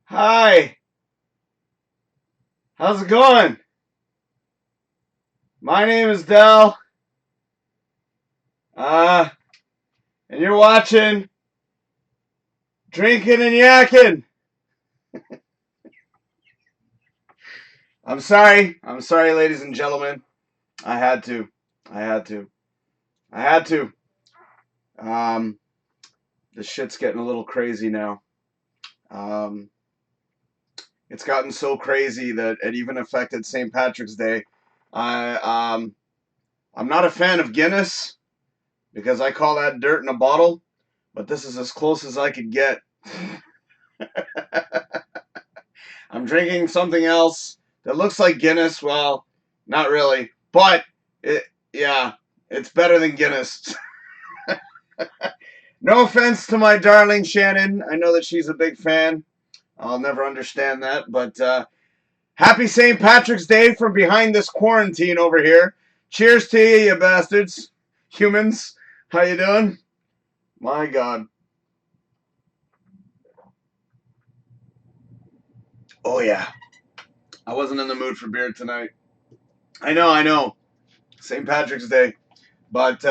Hi, how's it going? My name is Dell, uh, and you're watching Drinkin and Yakkin. I'm sorry, ladies and gentlemen. I had to, I had to, I had to. Um, this shit's getting a little crazy now. Um, it's gotten so crazy that it even affected St. Patrick's Day. I, I'm not a fan of Guinness because I call that dirt in a bottle, but this is as close as I could get. I'm drinking something else that looks like Guinness. Well, not really, but yeah, it's better than Guinness. No offense to my darling Shannon. I know that she's a big fan. I'll never understand that, but happy St. Patrick's Day from behind this quarantine over here. Cheers to you, you bastards, humans. How you doing? My God. Oh yeah, I wasn't in the mood for beer tonight. I know. St. Patrick's Day, but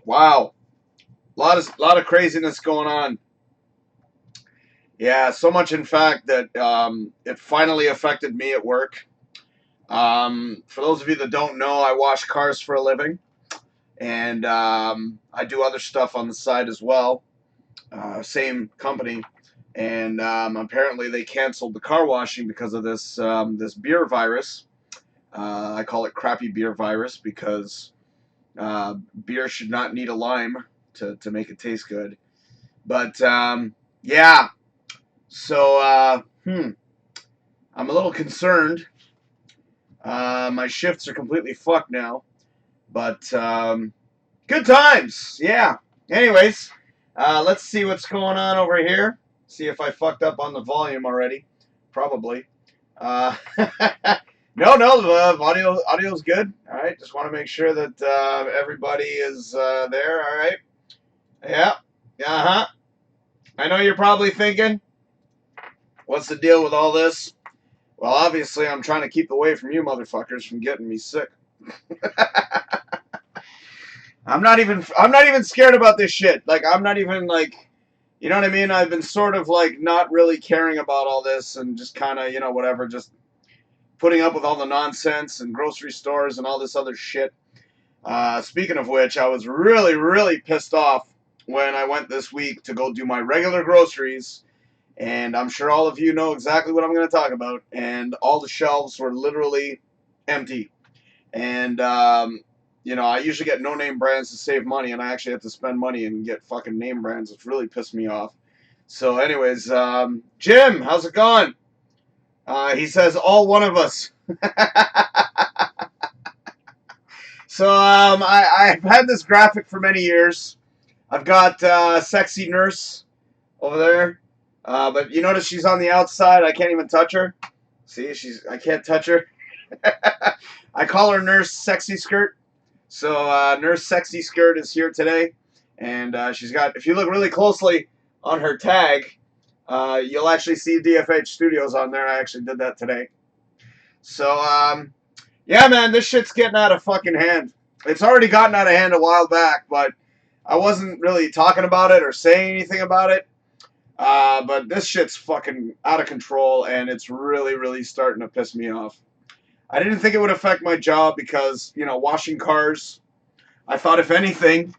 wow, lot of craziness going on. Yeah, so much in fact that it finally affected me at work. For those of you that don't know, I wash cars for a living, and I do other stuff on the side as well. Same company, and apparently they canceled the car washing because of this beer virus. I call it crappy beer virus because beer should not need a lime to make it taste good. But yeah, so I'm a little concerned. My shifts are completely fucked now, but good times. Yeah. Anyways, let's see what's going on over here. See if I fucked up on the volume already. Probably. Uh, no, the audio's good. All right. Just want to make sure that everybody is there. All right. Yeah. Uh huh. I know you're probably thinking, what's the deal with all this? Well, obviously, I'm trying to keep away from you motherfuckers from getting me sick. I'm not even scared about this shit. Like I'm not even like, you know what I mean? I've been sort of like not really caring about all this and just kind of, whatever, just putting up with all the nonsense and grocery stores and all this other shit. Speaking of which, I was really, really pissed off when I went this week to go do my regular groceries, and I'm sure all of you know exactly what I'm going to talk about. And all the shelves were literally empty. And I usually get no name brands to save money, and I actually have to spend money and get fucking name brands, which really pissed me off. So, anyways, Jim, how's it going? He says all one of us. So, I've had this graphic for many years. I've got sexy nurse over there, but you notice she's on the outside. I can't even touch her. See, I can't touch her. I call her Nurse Sexy Skirt. So Nurse Sexy Skirt is here today, and she's got. If you look really closely on her tag, you'll actually see DFH Studios on there. I actually did that today. So yeah, man, this shit's getting out of fucking hand. It's already gotten out of hand a while back, but I wasn't really talking about it or saying anything about it. But this shit's fucking out of control, and it's really, really starting to piss me off. I didn't think it would affect my job because, washing cars, I thought if anything,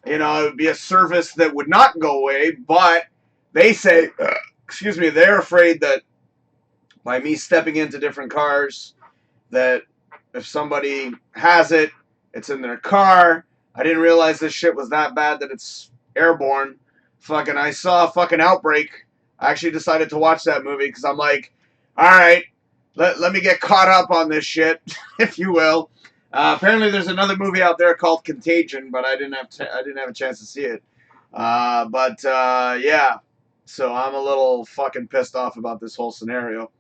it would be a service that would not go away, but they say, excuse me, they're afraid that by me stepping into different cars, that if somebody has it, it's in their car. I didn't realize this shit was that bad that it's airborne. Fucking, I saw a fucking Outbreak. I actually decided to watch that movie because I'm like, all right, let me get caught up on this shit, if you will. Apparently, there's another movie out there called Contagion, but I didn't have a chance to see it. But yeah, so I'm a little fucking pissed off about this whole scenario.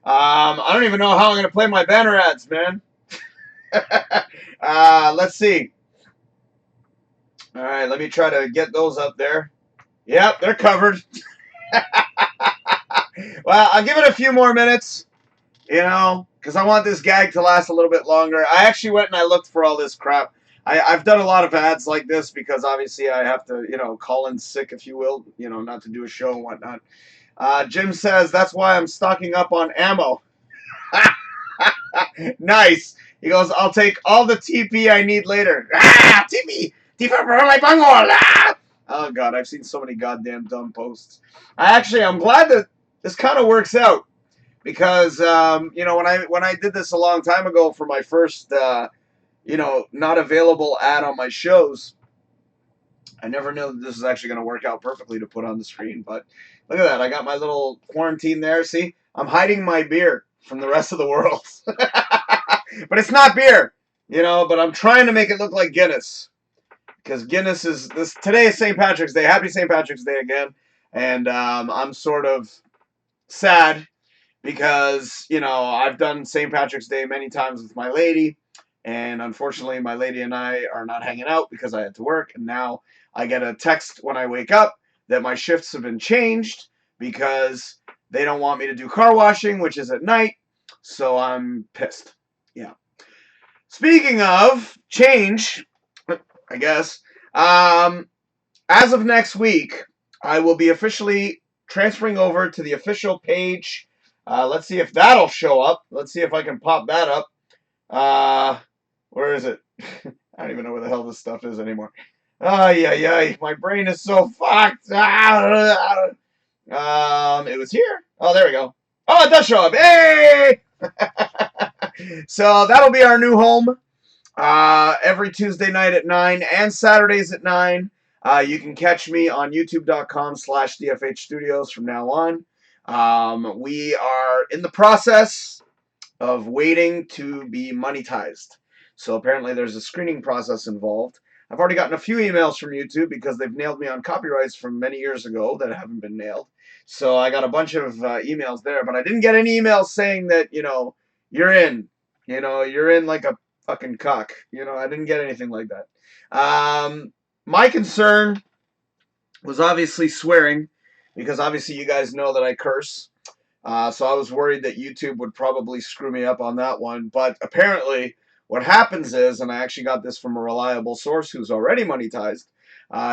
I don't even know how I'm gonna play my banner ads, man. Let's see. All right, let me try to get those up there. Yep, they're covered. Well, I'll give it a few more minutes, because I want this gag to last a little bit longer. I actually went and I looked for all this crap. I've done a lot of ads like this because obviously I have to, call in sick, if you will, not to do a show and whatnot. Jim says, that's why I'm stocking up on ammo. Nice. He goes, I'll take all the TP I need later. TP! TP for my bungol! Oh, God, I've seen so many goddamn dumb posts. I'm glad that this kind of works out. Because, when I did this a long time ago for my first, not available ad on my shows, I never knew that this is actually going to work out perfectly to put on the screen. But look at that. I got my little quarantine there. See? I'm hiding my beer from the rest of the world. But it's not beer, but I'm trying to make it look like Guinness. Because Guinness is this. Today is St. Patrick's Day. Happy St. Patrick's Day again. And I'm sort of sad because, I've done St. Patrick's Day many times with my lady. And unfortunately, my lady and I are not hanging out because I had to work. And now I get a text when I wake up that my shifts have been changed because they don't want me to do car washing, which is at night. So I'm pissed. Yeah. Speaking of change, I guess, as of next week, I will be officially transferring over to the official page. Let's see if that'll show up. Let's see if I can pop that up. Where is it? I don't even know where the hell this stuff is anymore. Ay. My brain is so fucked. It was here. Oh, there we go. Oh, it does show up. Hey! So that'll be our new home. Every Tuesday night at 9 and Saturdays at 9. You can catch me on youtube.com/DFH Studios from now on. We are in the process of waiting to be monetized. So apparently there's a screening process involved. I've already gotten a few emails from YouTube because they've nailed me on copyrights from many years ago that haven't been nailed. So I got a bunch of emails there, but I didn't get any emails saying that, you're in. You're in like a fucking cock. I didn't get anything like that. My concern was obviously swearing because obviously you guys know that I curse. So I was worried that YouTube would probably screw me up on that one. But apparently what happens is, and I actually got this from a reliable source who's already monetized,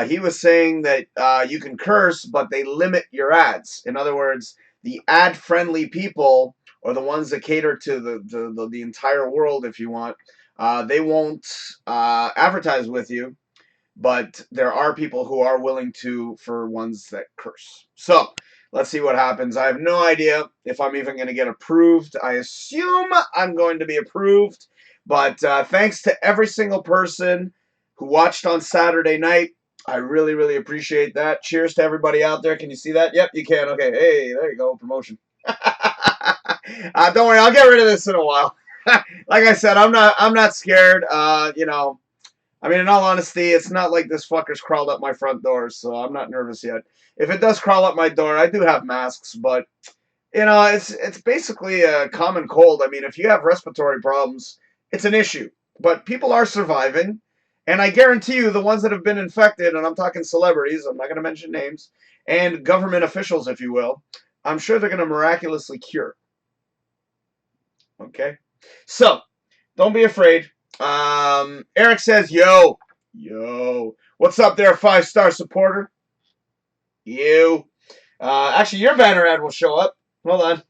he was saying that you can curse, but they limit your ads. In other words, the ad-friendly people, or the ones that cater to the entire world, if you want, they won't advertise with you. But there are people who are willing to for ones that curse. So let's see what happens. I have no idea if I'm even going to get approved. I assume I'm going to be approved. But thanks to every single person who watched on Saturday night. I really, really appreciate that. Cheers to everybody out there. Can you see that? Yep, you can. Okay. Hey, there you go. Promotion. Don't worry. I'll get rid of this in a while. Like I said, I'm not scared. I mean, in all honesty, it's not like this fucker's crawled up my front door, so I'm not nervous yet. If it does crawl up my door, I do have masks, but, it's basically a common cold. I mean, if you have respiratory problems, it's an issue. But people are surviving, and I guarantee you the ones that have been infected, and I'm talking celebrities, I'm not going to mention names, and government officials, if you will, I'm sure they're going to miraculously cure. Okay? So, don't be afraid. Eric says, yo, what's up there, 5-star supporter? You. Actually, your banner ad will show up. Hold on.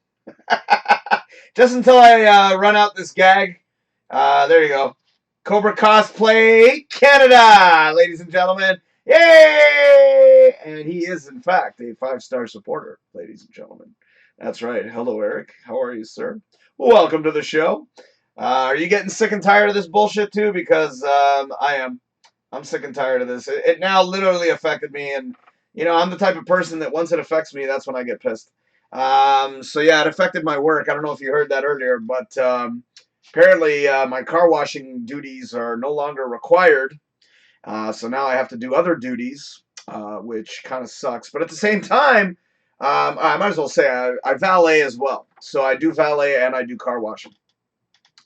Just until I run out this gag. There you go. Cobra Cosplay Canada, ladies and gentlemen. Yay! And he is, in fact, a 5-star supporter, ladies and gentlemen. That's right. Hello, Eric. How are you, sir? Welcome to the show. Are you getting sick and tired of this bullshit too? Because I am. I'm sick and tired of this. It now literally affected me, and I'm the type of person that once it affects me, that's when I get pissed. So yeah, it affected my work. I don't know if you heard that earlier, but apparently my car washing duties are no longer required. So now I have to do other duties, which kind of sucks. But at the same time, I might as well say I valet as well. So I do valet and I do car washing.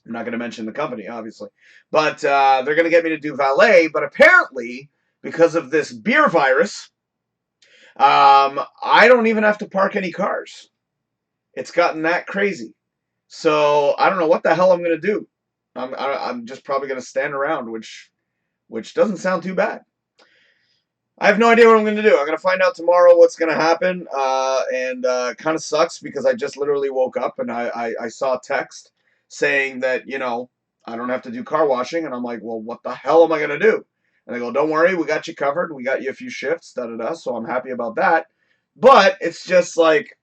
I'm not going to mention the company, obviously. But they're going to get me to do valet. But apparently, because of this beer virus, I don't even have to park any cars. It's gotten that crazy. So I don't know what the hell I'm gonna do. I'm just probably gonna stand around, which doesn't sound too bad. I have no idea what I'm going to do. I'm going to find out tomorrow what's going to happen, and it kind of sucks because I just literally woke up and I saw a text saying that, I don't have to do car washing, and I'm like, well, what the hell am I going to do? And they go, don't worry, we got you covered. We got you a few shifts, da-da-da, so I'm happy about that. But it's just like,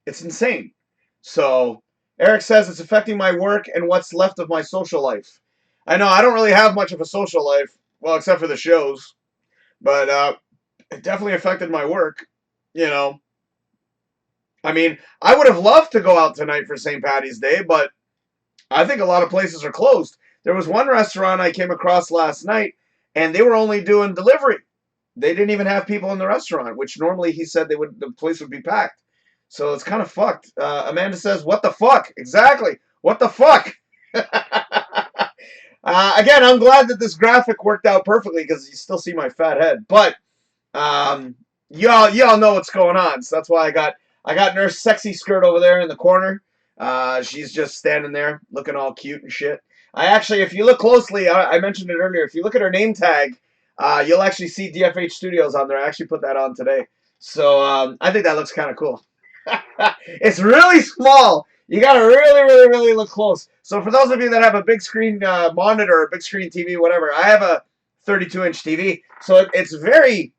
it's insane. So Eric says it's affecting my work and what's left of my social life. I know I don't really have much of a social life, well, except for the shows. But it definitely affected my work, you know. I mean, I would have loved to go out tonight for St. Patty's Day, but I think a lot of places are closed. There was one restaurant I came across last night, and they were only doing delivery. They didn't even have people in the restaurant, which normally he said the place would be packed. So it's kind of fucked. Amanda says, what the fuck? Exactly. What the fuck? Again, I'm glad that this graphic worked out perfectly because you still see my fat head. But y'all know what's going on. So that's why I got Nurse Sexy Skirt over there in the corner. She's just standing there looking all cute and shit. I actually, if you look closely, I mentioned it earlier. If you look at her name tag, you'll actually see DFH Studios on there. I actually put that on today. So I think that looks kind of cool. It's really small. You got to really, really, really look close. So for those of you that have a big screen monitor, a big screen TV, whatever, I have a 32-inch TV. So it's very,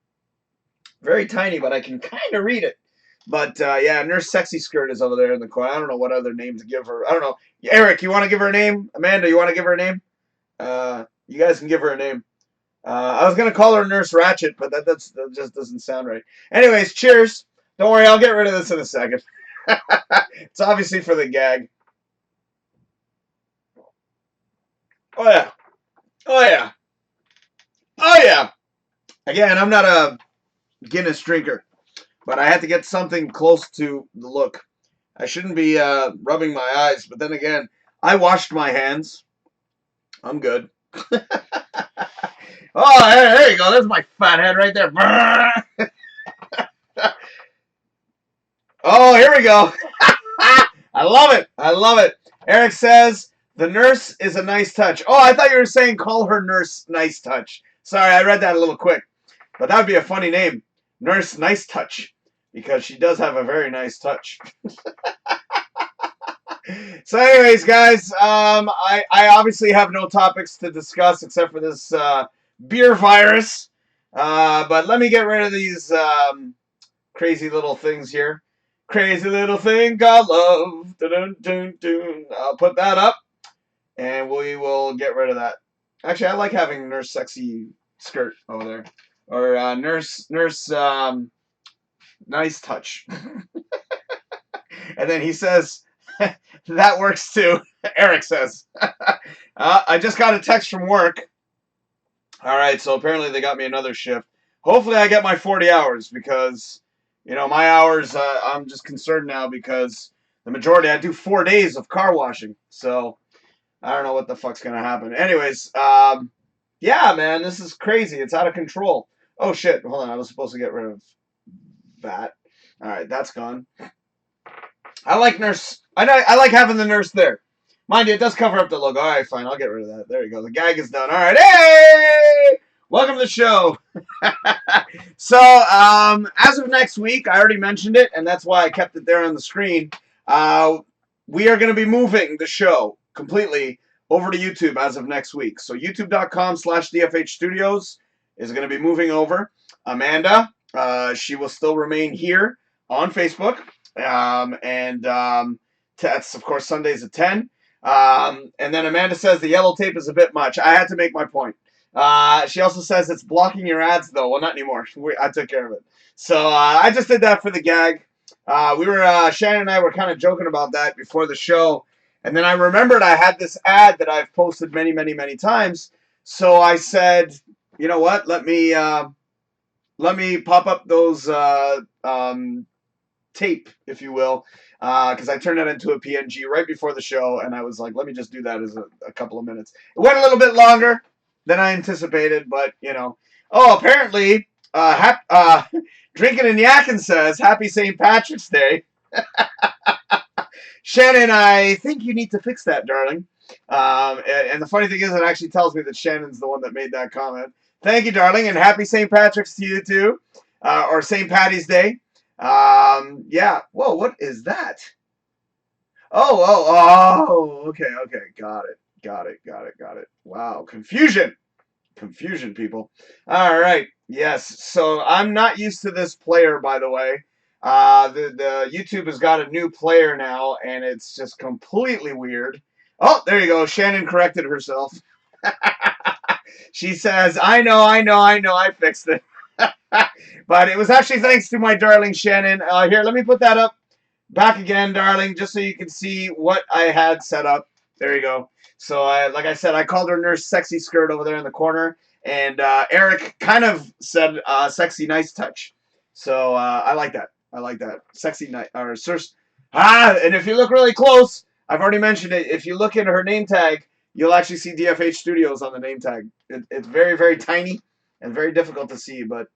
very tiny, but I can kind of read it. But yeah, Nurse Sexy Skirt is over there in the corner. I don't know what other name to give her. I don't know. Eric, you want to give her a name? Amanda, you want to give her a name? You guys can give her a name. I was going to call her Nurse Ratchet, but that just doesn't sound right. Anyways, cheers. Don't worry, I'll get rid of this in a second. It's obviously for the gag. Oh, yeah. Oh, yeah. Oh, yeah. Again, I'm not a Guinness drinker, but I had to get something close to the look. I shouldn't be rubbing my eyes, but then again, I washed my hands. I'm good. Oh, there you go. There's my fat head right there. Oh, here we go. I love it. I love it. Eric says, the nurse is a nice touch. Oh, I thought you were saying call her Nurse Nice Touch. Sorry, I read that a little quick. But that would be a funny name. Nurse Nice Touch. Because she does have a very nice touch. So anyways, guys, I obviously have no topics to discuss except for this beer virus. But let me get rid of these crazy little things here. Crazy little thing called love. Dun, dun, dun. I'll put that up, and we will get rid of that. Actually, I like having Nurse Sexy Skirt over there, or Nurse Nice Touch. And then he says, that works too. Eric says, I just got a text from work. All right, so apparently they got me another shift. Hopefully I get my 40 hours because, my hours, I'm just concerned now because the majority, I do 4 days of car washing. So I don't know what the fuck's going to happen. Anyways, yeah, man, this is crazy. It's out of control. Oh, shit. Hold on. I was supposed to get rid of that. All right, that's gone. I like having the nurse there. Mind you, it does cover up the logo. All right, fine. I'll get rid of that. There you go. The gag is done. All right. Hey! Welcome to the show. So, as of next week, I already mentioned it, and that's why I kept it there on the screen. We are going to be moving the show completely over to YouTube as of next week. So, youtube.com/DFH Studios is going to be moving over. Amanda, she will still remain here on Facebook. That's, of course, Sundays at 10. And then Amanda says the yellow tape is a bit much. I had to make my point. She also says it's blocking your ads, though. Well, not anymore. I took care of it. So I just did that for the gag. Shannon and I were kind of joking about that before the show. And then I remembered I had this ad that I've posted many, many, many times. So I said, you know what? Let me pop up those tape, if you will, because I turned that into a PNG right before the show, and I was like, let me just do that as a couple of minutes. It went a little bit longer than I anticipated, but, Oh, apparently, Drinkin Yakkin says, Happy St. Patrick's Day. Shannon, I think you need to fix that, darling. And the funny thing is, it actually tells me that Shannon's the one that made that comment. Thank you, darling, and happy St. Patrick's to you too, or St. Patty's Day. Yeah. Whoa, what is that? Oh. Okay. Got it. Wow, confusion, people. All right. Yes. So I'm not used to this player, by the way. The YouTube has got a new player now, and it's just completely weird. Oh, there you go. Shannon corrected herself. She says, I fixed it. But it was actually thanks to my darling Shannon. Here, let me put that up back again, darling, just so you can see what I had set up. There you go. So, like I said, I called her Nurse Sexy Skirt over there in the corner, and Eric kind of said Sexy Nice Touch. So, I like that. Sexy Nice, or and if you look really close, I've already mentioned it, if you look into her name tag, you'll actually see DFH Studios on the name tag. It's very, very tiny and very difficult to see, but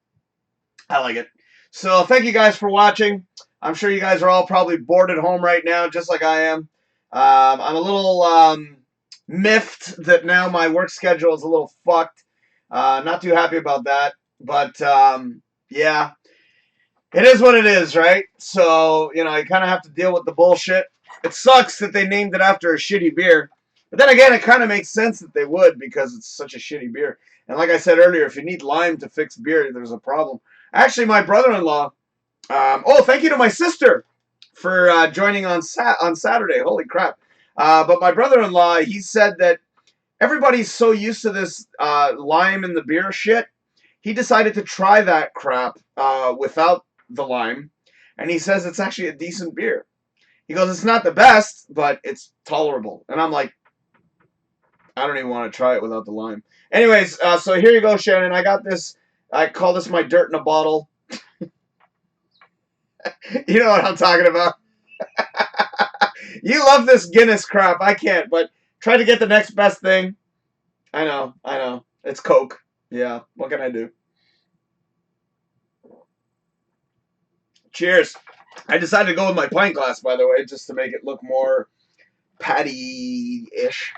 I like it. So, thank you guys for watching. I'm sure you guys are all probably bored at home right now, just like I am. I'm a little miffed that now my work schedule is a little fucked. Not too happy about that. But, yeah, it is what it is, right? So, you kind of have to deal with the bullshit. It sucks that they named it after a shitty beer. But then again, it kind of makes sense that they would because it's such a shitty beer. And like I said earlier, if you need lime to fix beer, there's a problem. Actually, my brother-in-law... thank you to my sister for joining on Saturday. Holy crap. But my brother-in-law, he said that everybody's so used to this lime in the beer shit. He decided to try that crap without the lime. And he says it's actually a decent beer. He goes, it's not the best, but it's tolerable. And I'm like, I don't even want to try it without the lime. Anyways, so here you go, Shannon. I got this. I call this my dirt in a bottle. You know what I'm talking about. You love this Guinness crap. I can't, but try to get the next best thing. I know. It's Coke. Yeah, what can I do? Cheers. I decided to go with my pint glass, by the way, just to make it look more patty-ish.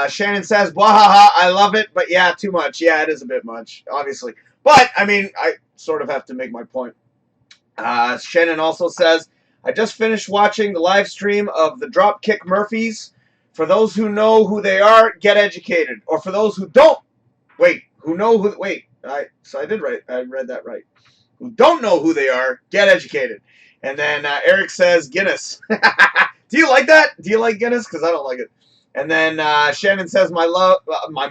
Shannon says, "Wahaha, I love it, but yeah, too much. Yeah, it is a bit much, obviously. But, I mean, I sort of have to make my point." Shannon also says, I just finished watching the live stream of the Dropkick Murphys. For those who know who they are, get educated. Or for those who don't, so I read that right. Who don't know who they are, get educated. And then Eric says, Guinness. Do you like that? Do you like Guinness? Because I don't like it. And then Shannon says, my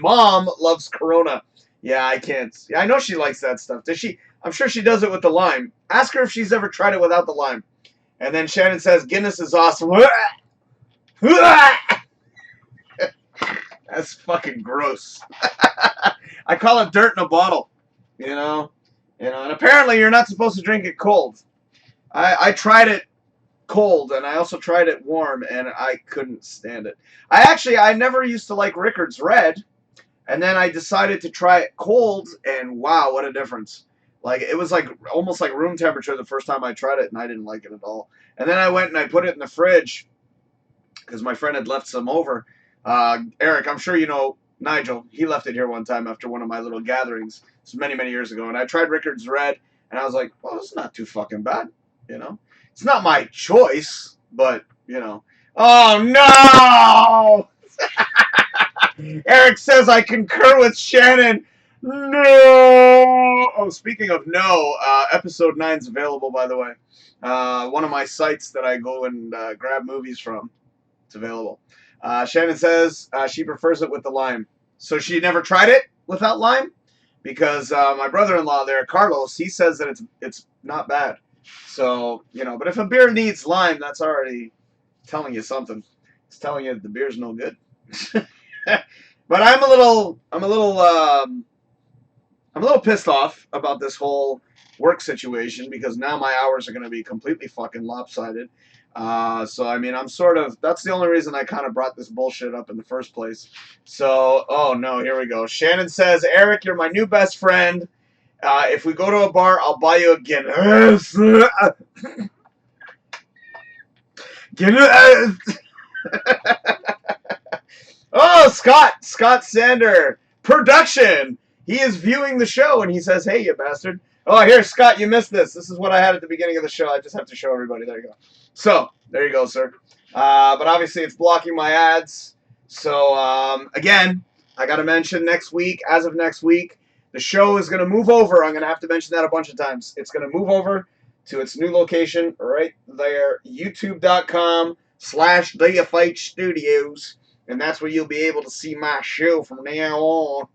mom loves Corona. Yeah, I can't. I know she likes that stuff. Does she? I'm sure she does it with the lime. Ask her if she's ever tried it without the lime. And then Shannon says, Guinness is awesome. That's fucking gross. I call it dirt in a bottle. And apparently you're not supposed to drink it cold. I tried it cold, and I also tried it warm, and I couldn't stand it. I never used to like Rickard's Red, and then I decided to try it cold, and wow, what a difference. Like, it was like almost like room temperature the first time I tried it, and I didn't like it at all. And then I went and I put it in the fridge because my friend had left some over. Eric, I'm sure you know Nigel. He left it here one time after one of my little gatherings. This was many, many years ago. And I tried Rickard's Red, and I was like, well, it's not too fucking bad. It's not my choice, but, Oh, no! Eric says I concur with Shannon. No! Oh, speaking of no, episode 9 is available, by the way. One of my sites that I go and grab movies from. It's available. Shannon says she prefers it with the lime. So she never tried it without lime? Because my brother-in-law there, Carlos, he says that it's not bad. So, but if a beer needs lime, that's already telling you something. It's telling you that the beer's no good. But I'm a little pissed off about this whole work situation because now my hours are going to be completely fucking lopsided. So, I mean, that's the only reason I kind of brought this bullshit up in the first place. So, oh no, here we go. Shannon says, Eric, you're my new best friend. If we go to a bar, I'll buy you a Guinness. Get it. Oh, Scott Sander, production. He is viewing the show, and he says, hey, you bastard. Oh, here, Scott, you missed this. This is what I had at the beginning of the show. I just have to show everybody. There you go. So, there you go, sir. But obviously, it's blocking my ads. So, again, I got to mention next week, as of next week, the show is going to move over. I'm going to have to mention that a bunch of times. It's going to move over to its new location right there, youtube.com/DFH Studios. And that's where you'll be able to see my show from now on.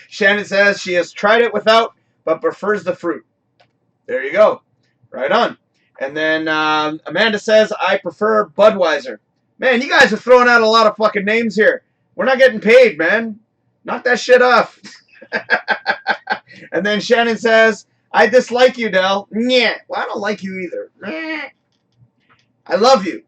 Shannon says she has tried it without, but prefers the fruit. There you go. Right on. And then Amanda says, I prefer Budweiser. Man, you guys are throwing out a lot of fucking names here. We're not getting paid, man. Knock that shit off. And then Shannon says, I dislike you, Del. Yeah. Well, I don't like you either. I love you.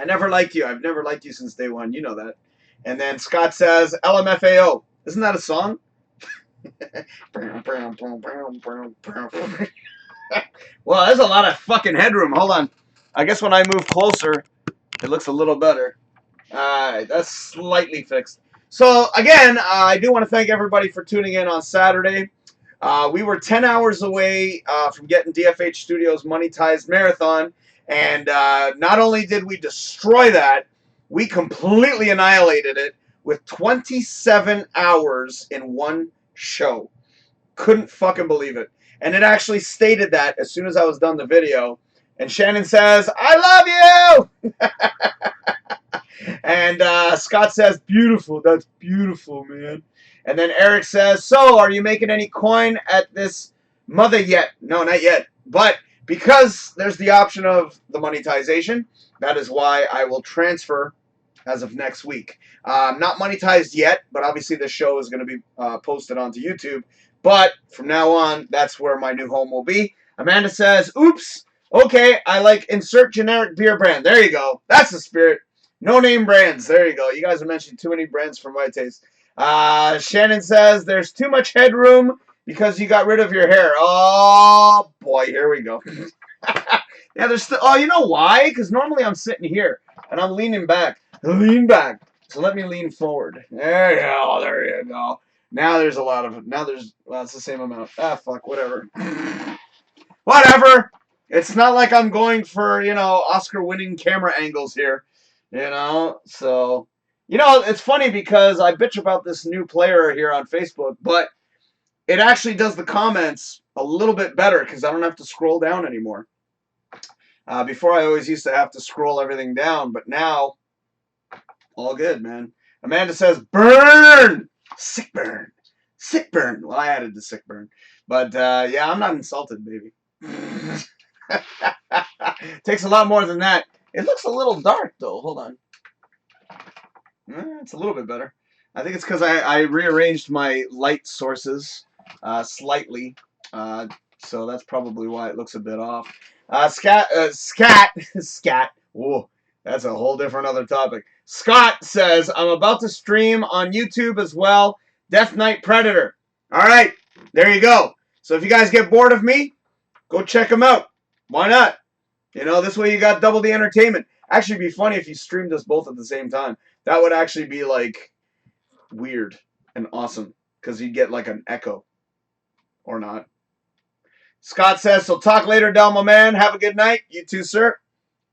I never liked you. I've never liked you since day one. You know that. And then Scott says, LMFAO. Isn't that a song? Well, there's a lot of fucking headroom. Hold on. I guess when I move closer, it looks a little better. Alright, that's slightly fixed. So, again, I do want to thank everybody for tuning in on Saturday. We were 10 hours away from getting DFH Studios' monetized marathon. And not only did we destroy that, we completely annihilated it with 27 hours in one show. Couldn't fucking believe it. And it actually stated that as soon as I was done the video. And Shannon says, I love you! And Scott says, beautiful. That's beautiful, man. And then Eric says, so, are you making any coin at this mother yet? No, not yet. But because there's the option of the monetization, that is why I will transfer as of next week. Not monetized yet, but obviously the show is going to be posted onto YouTube. But from now on, that's where my new home will be. Amanda says, oops, okay, I like insert generic beer brand. There you go. That's the spirit. No name brands. There you go. You guys are mentioning too many brands for my taste. Shannon says, there's too much headroom because you got rid of your hair. Oh, boy, here we go. Yeah, there's still, oh, you know why? Because normally I'm sitting here, and I'm leaning back. Lean back. So let me lean forward. There you go. There you go. Now there's a lot of, now there's, well, it's the same amount. Ah, fuck, whatever. Whatever. It's not like I'm going for, you know, Oscar-winning camera angles here. You know, so, you know, it's funny because I bitch about this new player here on Facebook, but it actually does the comments a little bit better because I don't have to scroll down anymore. Before I always used to have to scroll everything down, but now, all good, man. Amanda says, burn! Sick burn. Sick burn. Well, I added the sick burn. But, yeah, I'm not insulted, baby. Takes a lot more than that. It looks a little dark, though. Hold on. It's a little bit better. I think it's because I rearranged my light sources slightly. So that's probably why it looks a bit off. Scat. Whoa, that's a whole different other topic. Scott says, I'm about to stream on YouTube as well. Death Knight Predator. All right, there you go. So if you guys get bored of me, go check him out. Why not? You know, this way you got double the entertainment. Actually, it'd be funny if you streamed us both at the same time. That would actually be, like, weird and awesome. Because you'd get, like, an echo. Or not. Scott says, so talk later, Del, my man. Have a good night. You too, sir.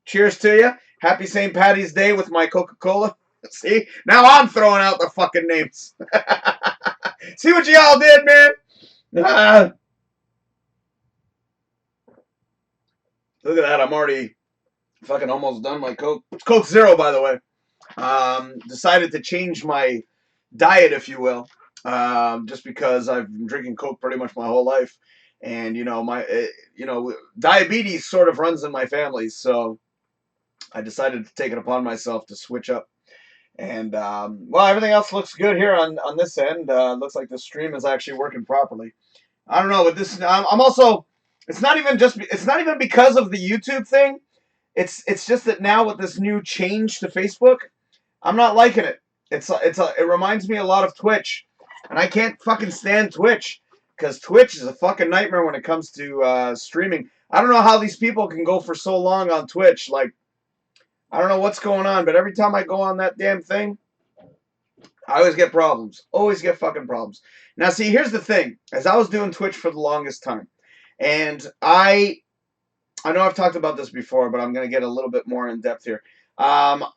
Cheers to you. Happy St. Patty's Day with my Coca-Cola. See? Now I'm throwing out the fucking names. See what y'all did, man? Look at that. I'm already fucking almost done my Coke. It's Coke Zero, by the way. Decided to change my diet, if you will. Just because I've been drinking Coke pretty much my whole life. And, you know, diabetes sort of runs in my family. So I decided to take it upon myself to switch up. And, well, everything else looks good here on this end. Looks like the stream is actually working properly. I don't know. With this, I'm also... It's not even because of the YouTube thing. It's just that now with this new change to Facebook, I'm not liking it. It reminds me a lot of Twitch, and I can't fucking stand Twitch because Twitch is a fucking nightmare when it comes to streaming. I don't know how these people can go for so long on Twitch. Like, I don't know what's going on, but every time I go on that damn thing, I always get problems. Always get fucking problems. Now, see, here's the thing. As I was doing Twitch for the longest time, and I know I've talked about this before, but I'm going to get a little bit more in depth here. I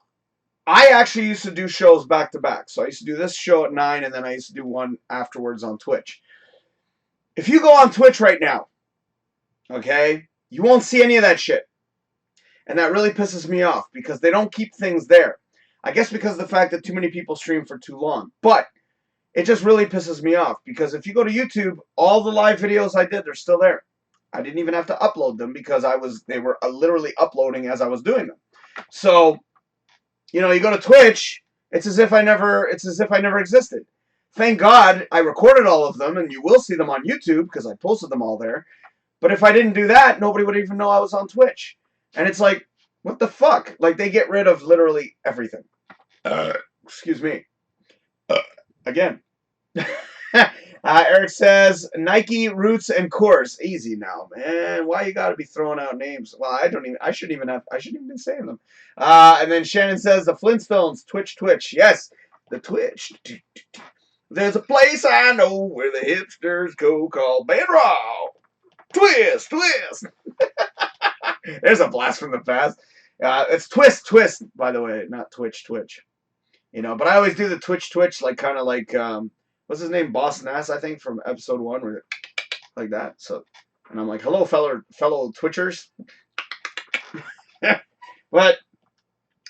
actually used to do shows back to back. So I used to do this show at 9, and then I used to do one afterwards on Twitch. If you go on Twitch right now, okay, you won't see any of that shit. And that really pisses me off because they don't keep things there. I guess because of the fact that too many people stream for too long. But it just really pisses me off because if you go to YouTube, all the live videos I did, they're still there. I didn't even have to upload them because they were literally uploading as I was doing them. So, you know, you go to Twitch, it's as if I never existed. Thank God I recorded all of them, and you will see them on YouTube because I posted them all there. But if I didn't do that, nobody would even know I was on Twitch. And it's like, what the fuck? Like, they get rid of literally everything. Excuse me. Again. Eric says, Nike, Roots, and Course. Easy now, man. Why you gotta be throwing out names? Well, I shouldn't even be saying them. And then Shannon says, the Flintstones, Twitch. Yes, the Twitch. There's a place I know where the hipsters go called Bedrock. Twist. There's a blast from the past. It's Twist, by the way, not Twitch. You know, but I always do the Twitch, like kind of like, what's his name? Boss Nass, I think, from episode 1, where like that. So, and I'm like, hello, fellow Twitchers. But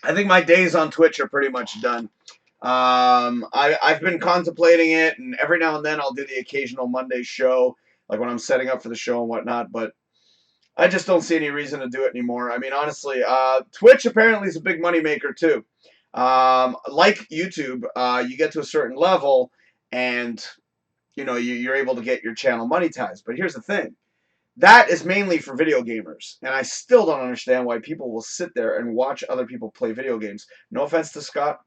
I think my days on Twitch are pretty much done. I've been contemplating it, and every now and then I'll do the occasional Monday show, like when I'm setting up for the show and whatnot, but I just don't see any reason to do it anymore. I mean, honestly, Twitch apparently is a big money maker too. Like YouTube, you get to a certain level, and you know you're able to get your channel monetized. But here's the thing: that is mainly for video gamers, and I still don't understand why people will sit there and watch other people play video games. No offense to Scott,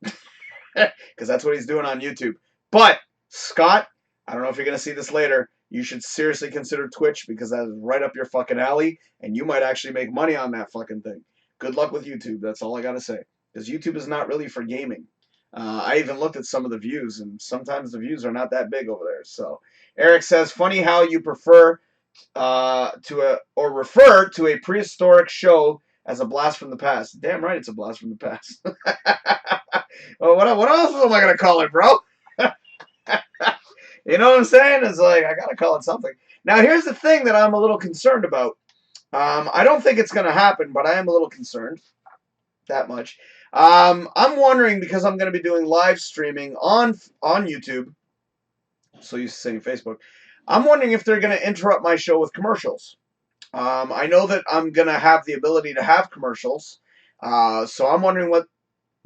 because that's what he's doing on YouTube. But Scott, I don't know if you're gonna see this later. You should seriously consider Twitch because that is right up your fucking alley, and you might actually make money on that fucking thing. Good luck with YouTube. That's all I gotta say. Because YouTube is not really for gaming. I even looked at some of the views, and sometimes the views are not that big over there. So Eric says, funny how you refer to a prehistoric show as a blast from the past. Damn right, it's a blast from the past. Well, what else am I gonna call it, bro? You know what I'm saying? It's like I gotta call it something. Now here's the thing that I'm a little concerned about. I don't think it's gonna happen, but I am a little concerned. That much. I'm wondering, because I'm going to be doing live streaming on YouTube, so used to saying Facebook, I'm wondering if they're going to interrupt my show with commercials. I know that I'm going to have the ability to have commercials, so I'm wondering what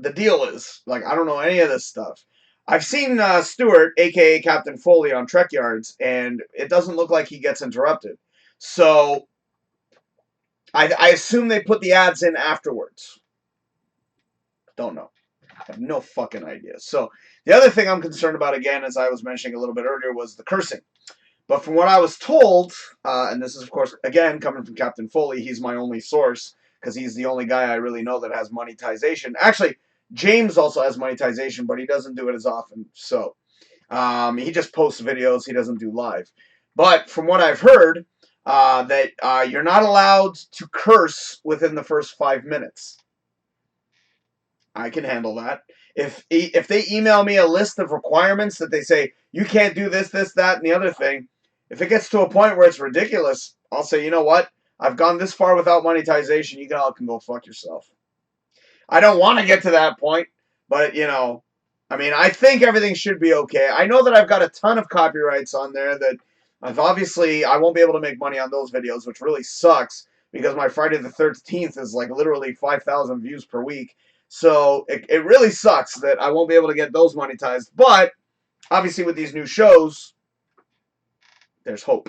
the deal is. Like, I don't know any of this stuff. I've seen Stuart, a.k.a. Captain Foley, on Trek Yards, and it doesn't look like he gets interrupted. So, I assume they put the ads in afterwards. Don't know. I have no fucking idea. So the other thing I'm concerned about, again, as I was mentioning a little bit earlier, was the cursing. But from what I was told, and this is, of course, again, coming from Captain Foley, he's my only source, because he's the only guy I really know that has monetization. Actually, James also has monetization, but he doesn't do it as often. So he just posts videos. He doesn't do live. But from what I've heard, that you're not allowed to curse within the first 5 minutes. I can handle that. If they email me a list of requirements that they say, you can't do this, that, and the other thing, if it gets to a point where it's ridiculous, I'll say, you know what? I've gone this far without monetization. You all can go fuck yourself. I don't want to get to that point, but, you know, I mean, I think everything should be okay. I know that I've got a ton of copyrights on there that obviously I won't be able to make money on those videos, which really sucks because my Friday the 13th is like literally 5,000 views per week. So it really sucks that I won't be able to get those monetized. But obviously with these new shows, there's hope.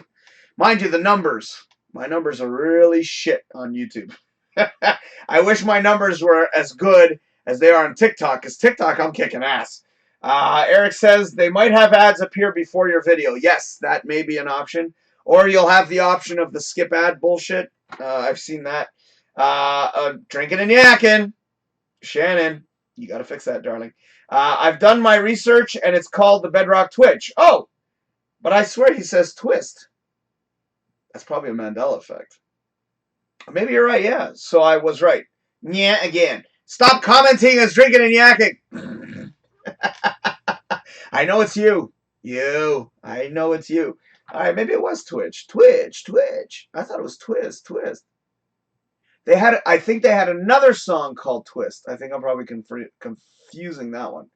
Mind you, my numbers are really shit on YouTube. I wish my numbers were as good as they are on TikTok, because TikTok, I'm kicking ass. Eric says they might have ads appear before your video. Yes, that may be an option. Or you'll have the option of the skip ad bullshit. I've seen that. Drinking and yakking. Shannon, you got to fix that, darling. I've done my research, and it's called the Bedrock Twitch. Oh, but I swear he says twist. That's probably a Mandela effect. Maybe you're right, yeah. So I was right. Yeah, again. Stop commenting as drinking and yakking. I know it's you. I know it's you. All right, maybe it was Twitch. Twitch. I thought it was Twist. I think they had another song called Twist. I think I'm probably confusing that one.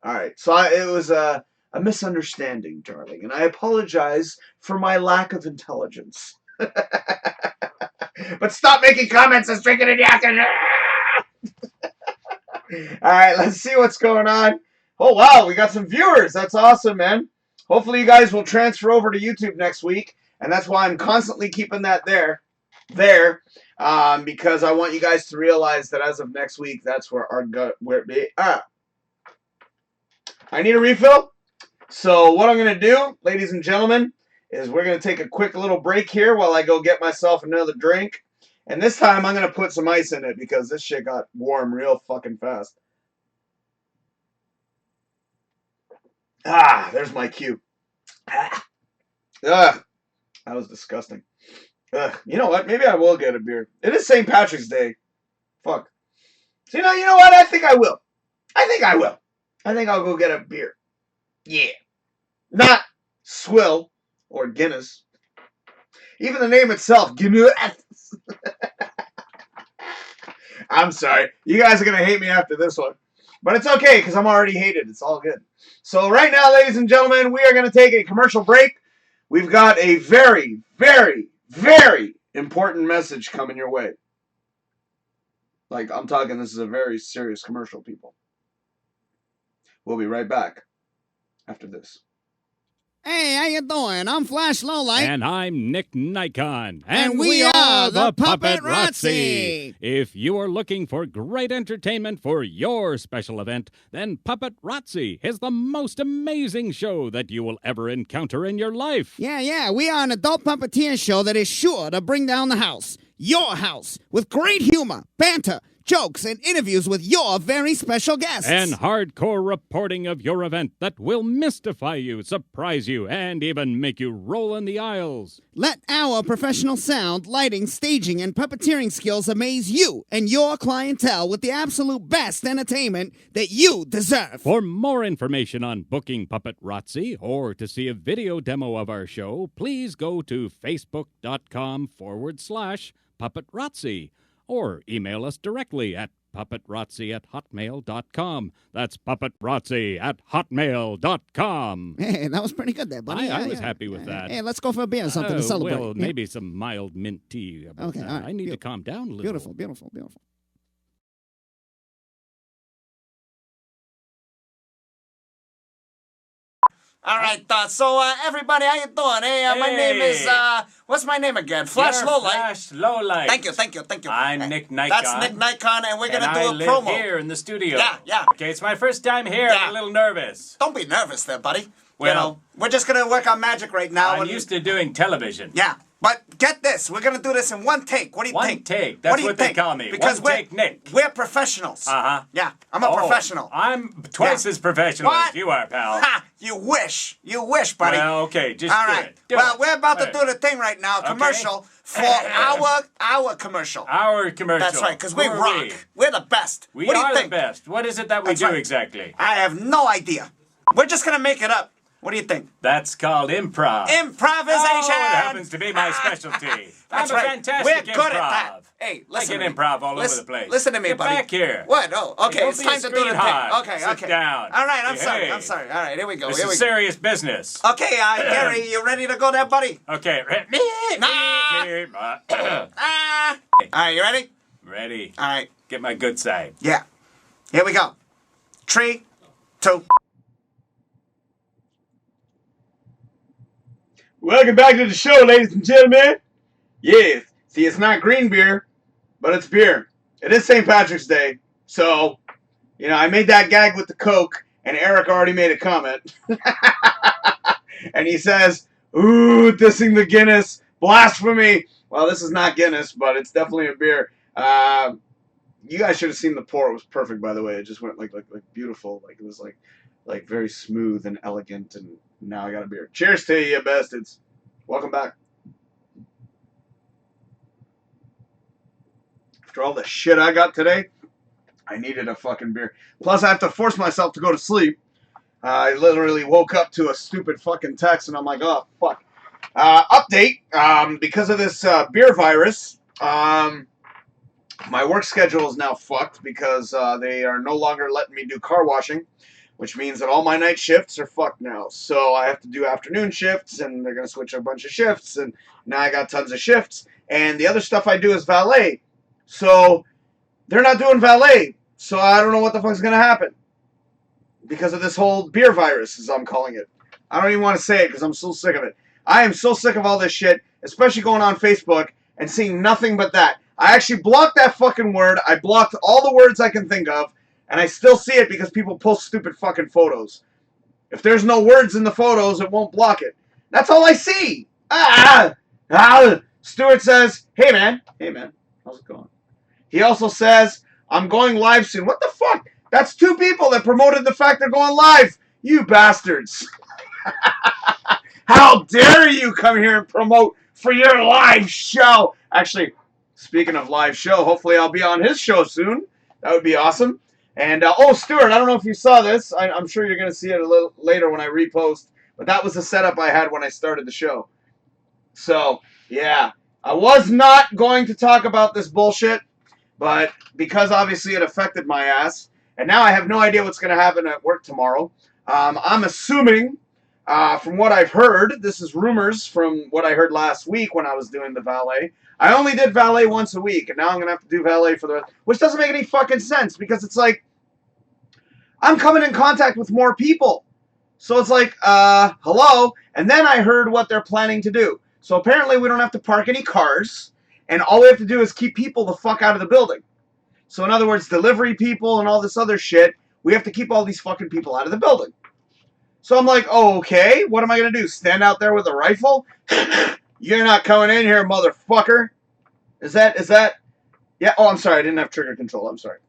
All right, so it was a misunderstanding, darling, and I apologize for my lack of intelligence. But stop making comments as drinking and yakking. All right, let's see what's going on. Oh, wow, we got some viewers. That's awesome, man. Hopefully you guys will transfer over to YouTube next week, and that's why I'm constantly keeping that there, because I want you guys to realize that as of next week, that's where I need a refill. So what I'm going to do, ladies and gentlemen, is we're going to take a quick little break here while I go get myself another drink. And this time I'm going to put some ice in it because this shit got warm real fucking fast. There's my cue. That was disgusting. You know what? Maybe I will get a beer. It is St. Patrick's Day. Fuck. So, you know what? I think I will. I think I'll go get a beer. Yeah. Not Swill or Guinness. Even the name itself, Guinness. I'm sorry. You guys are going to hate me after this one. But it's okay because I'm already hated. It's all good. So right now, ladies and gentlemen, we are going to take a commercial break. We've got a very, very, very important message coming your way. Like, I'm talking, this is a very serious commercial, people. We'll be right back after this. Hey, how you doing? I'm Flash Lowlight. And I'm Nick Nikon. And we are the Puppet Razzi. If you are looking for great entertainment for your special event, then Puppet Razzi is the most amazing show that you will ever encounter in your life. Yeah, we are an adult puppeteer show that is sure to bring down the house. Your house. With great humor, banter, jokes, and interviews with your very special guests. And hardcore reporting of your event that will mystify you, surprise you, and even make you roll in the aisles. Let our professional sound, lighting, staging, and puppeteering skills amaze you and your clientele with the absolute best entertainment that you deserve. For more information on booking Puppet Razzi or to see a video demo of our show, please go to facebook.com/Puppet Razzi. Or email us directly at puppetrazzi@hotmail.com. That's puppetrazzi@hotmail.com. Hey, that was pretty good there, buddy. I was happy with that. Hey, let's go for a beer or something to celebrate. Well, maybe some mild mint tea. Okay, all right. I need to calm down a little. Beautiful. All right, so everybody, how you doing? Hey, my name is, what's my name again? Flash Lowlight. Flash Lowlight. Thank you. I'm Nick Nikon. That's Nick Nikon, and we're going to do a I promo. live here in the studio. Yeah. Okay, it's my first time here. Yeah. I'm a little nervous. Don't be nervous there, buddy. Well, we're just going to work on magic right now. I'm used to doing television. Yeah, but get this. We're going to do this in one take. What do you One think? take. That's what they call me. Because One take Nick. We're professionals. Uh-huh. Yeah, I'm a professional. I'm twice as professional What? as you are, pal. Ha! You wish, buddy. Well, okay, just all do right. it. Do well, it. we're about to Right. do the thing right now. Commercial for our commercial. Our commercial. That's right, because we Who are rock. we? We're the best. We what do you are think? the best. What is it that we That's do right. exactly? I have no idea. We're just gonna make it up. What do you think? That's called improv. Improvisation. Oh, it happens to be my specialty. That's I'm right. a fantastic We're improv. good at that. Hey, listen I to can me. improv all over Listen- the place. Listen to me, Get buddy. back here. What? Oh, okay. Don't It's be time a to do the street thing. hog. Okay. Sit down. All right. I'm Hey. sorry. All right. Here we go. This Here we is go. serious business. Okay, Gary, you ready to go there, buddy? Okay. Nah. All right. You ready? Ready. All right. Get my good side. Yeah. Here we go. 3, 2. Welcome back to the show, ladies and gentlemen. Yeah, see, it's not green beer, but it's beer. It is St. Patrick's Day, so, I made that gag with the Coke, and Eric already made a comment. And he says, Ooh, dissing the Guinness. Blasphemy. Well, this is not Guinness, but it's definitely a beer. You guys should have seen the pour. It was perfect, by the way. It just went like beautiful. Like it was like very smooth and elegant. And now I got a beer. Cheers to you, bastards. Welcome back. After all the shit I got today, I needed a fucking beer. Plus, I have to force myself to go to sleep. I literally woke up to a stupid fucking text, and I'm like, oh, fuck. Update, because of this beer virus, my work schedule is now fucked because they are no longer letting me do car washing, which means that all my night shifts are fucked now. So I have to do afternoon shifts, and they're going to switch a bunch of shifts, and now I got tons of shifts. And the other stuff I do is valet. So they're not doing valet. So I don't know what the fuck's going to happen because of this whole beer virus, as I'm calling it. I don't even want to say it because I'm so sick of it. I am so sick of all this shit, especially going on Facebook and seeing nothing but that. I actually blocked that fucking word. I blocked all the words I can think of, and I still see it because people post stupid fucking photos. If there's no words in the photos, it won't block it. That's all I see. Stuart says, hey man, how's it going? He also says, I'm going live soon. What the fuck? That's two people that promoted the fact they're going live. You bastards. How dare you come here and promote for your live show? Actually, speaking of live show, hopefully I'll be on his show soon. That would be awesome. And, oh, Stuart, I don't know if you saw this. I'm sure you're going to see it a little later when I repost. But that was the setup I had when I started the show. So, yeah. I was not going to talk about this bullshit. But because obviously it affected my ass. And now I have no idea what's going to happen at work tomorrow. I'm assuming, from what I've heard, this is rumors from what I heard last week when I was doing the valet. I only did valet once a week, and now I'm going to have to do valet for the rest, which doesn't make any fucking sense, because it's like, I'm coming in contact with more people. So it's like, hello? And then I heard what they're planning to do. So apparently we don't have to park any cars, and all we have to do is keep people the fuck out of the building. So in other words, delivery people and all this other shit, we have to keep all these fucking people out of the building. So I'm like, oh, okay, what am I going to do? Stand out there with a rifle? You're not coming in here, motherfucker. Is that? Yeah, oh, I'm sorry, I didn't have trigger control, I'm sorry.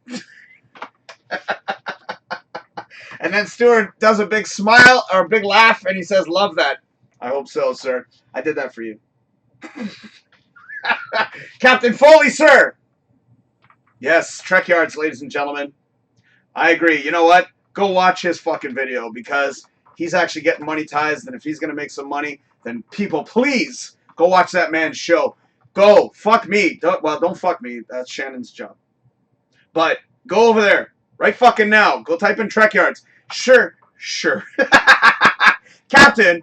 And then Stuart does a big smile, or a big laugh, and he says, love that. I hope so, sir. I did that for you. Captain Foley, sir. Yes, Trek Yards, ladies and gentlemen. I agree. You know what? Go watch his fucking video, because he's actually getting monetized, and if he's going to make some money, then people, please, go watch that man's show. Go. Fuck me. Don't fuck me. That's Shannon's job. But go over there. Right fucking now. Go type in Trek Yards. Sure. Captain,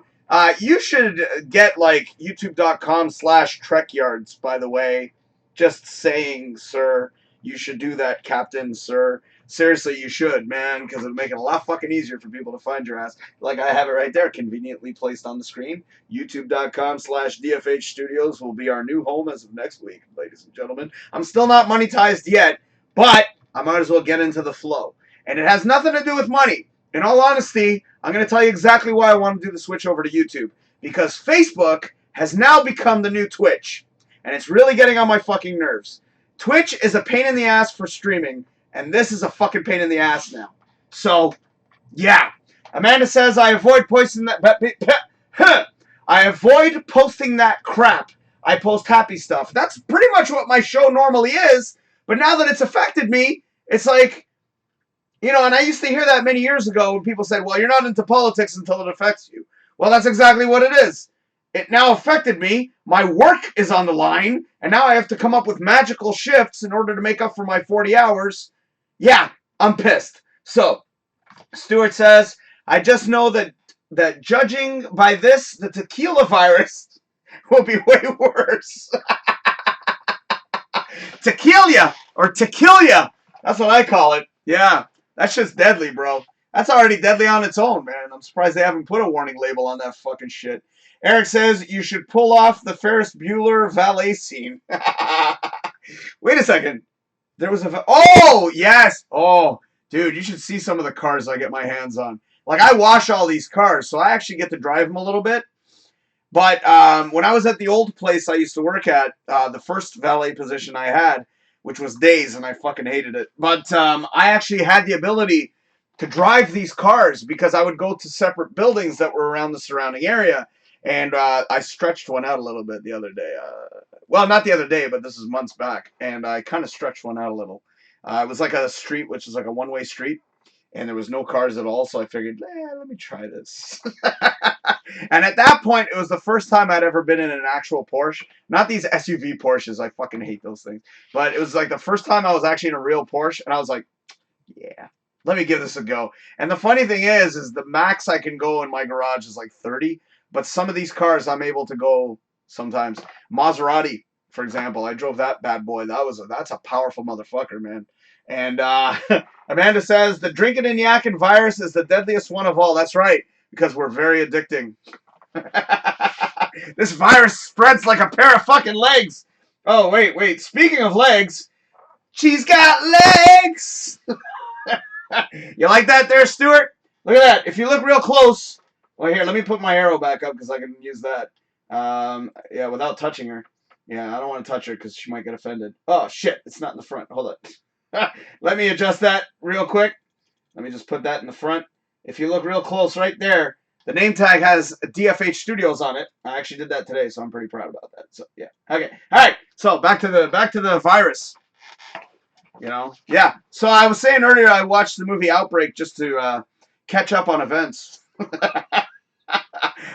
you should get, like, youtube.com/TrekYards, by the way. Just saying, sir. You should do that, Captain, sir. Seriously, you should, man, because it'll make it a lot fucking easier for people to find your ass. Like I have it right there, conveniently placed on the screen. YouTube.com/DFH Studios will be our new home as of next week, ladies and gentlemen. I'm still not monetized yet, but I might as well get into the flow. And it has nothing to do with money. In all honesty, I'm going to tell you exactly why I want to do the switch over to YouTube. Because Facebook has now become the new Twitch. And it's really getting on my fucking nerves. Twitch is a pain in the ass for streaming. And this is a fucking pain in the ass now. So, yeah. Amanda says, I avoid posting that... I avoid posting that crap. I post happy stuff. That's pretty much what my show normally is. But now that it's affected me, it's like... You know, and I used to hear that many years ago when people said, well, you're not into politics until it affects you. Well, that's exactly what it is. It now affected me. My work is on the line. And now I have to come up with magical shifts in order to make up for my 40 hours. Yeah, I'm pissed. So, Stuart says, I just know that judging by this, the tequila virus will be way worse. Tequila, or tequila. That's what I call it. Yeah, that's just deadly, bro. That's already deadly on its own, man. I'm surprised they haven't put a warning label on that fucking shit. Eric says, you should pull off the Ferris Bueller valet scene. Wait a second. There was a... Oh, yes. Oh, dude, you should see some of the cars I get my hands on. Like, I wash all these cars, so I actually get to drive them a little bit. But when I was at the old place I used to work at, the first valet position I had, which was days, and I fucking hated it. But I actually had the ability to drive these cars because I would go to separate buildings that were around the surrounding area. And I stretched one out a little bit the other day. Well, not the other day, but this is months back. And I kind of stretched one out a little. It was like a street, which is like a one-way street. And there was no cars at all, so I figured, let me try this. And at that point, it was the first time I'd ever been in an actual Porsche. Not these SUV Porsches. I fucking hate those things. But it was like the first time I was actually in a real Porsche, and I was like, yeah, let me give this a go. And the funny thing is the max I can go in my garage is like 30. But some of these cars I'm able to go sometimes. Maserati, for example, I drove that bad boy. That's a powerful motherfucker, man. And Amanda says, the Drinkin Yakkin virus is the deadliest one of all. That's right, because we're very addicting. This virus spreads like a pair of fucking legs. Oh, wait. Speaking of legs, she's got legs. You like that there, Stuart? Look at that. If you look real close. Well, here, let me put my arrow back up because I can use that. Yeah, without touching her. Yeah, I don't want to touch her because she might get offended. Oh, shit. It's not in the front. Hold on. Let me adjust that real quick. Let me just put that in the front. If you look real close right there, the name tag has DFH Studios on it. I actually did that today, so I'm pretty proud about that. So yeah. Okay. All right. So back to the virus. You know? Yeah. So I was saying earlier I watched the movie Outbreak just to catch up on events.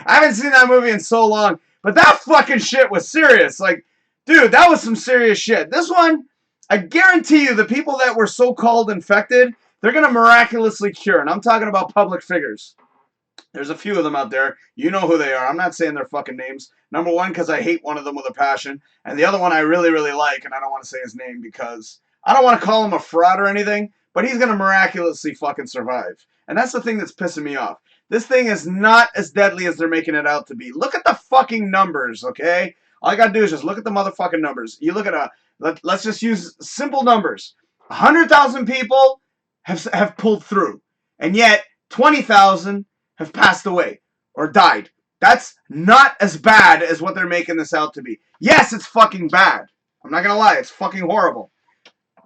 I haven't seen that movie in so long, but that fucking shit was serious. Like, dude, that was some serious shit. This one, I guarantee you the people that were so-called infected, they're going to miraculously cure. And I'm talking about public figures. There's a few of them out there. You know who they are. I'm not saying their fucking names. Number one, because I hate one of them with a passion. And the other one I really, really like, and I don't want to say his name because I don't want to call him a fraud or anything, but he's going to miraculously fucking survive. And that's the thing that's pissing me off. This thing is not as deadly as they're making it out to be. Look at the fucking numbers, okay? All I got to do is just look at the motherfucking numbers. You look at let's just use simple numbers. 100,000 people have pulled through, and yet 20,000 have passed away or died. That's not as bad as what they're making this out to be. Yes, it's fucking bad. I'm not gonna lie, it's fucking horrible.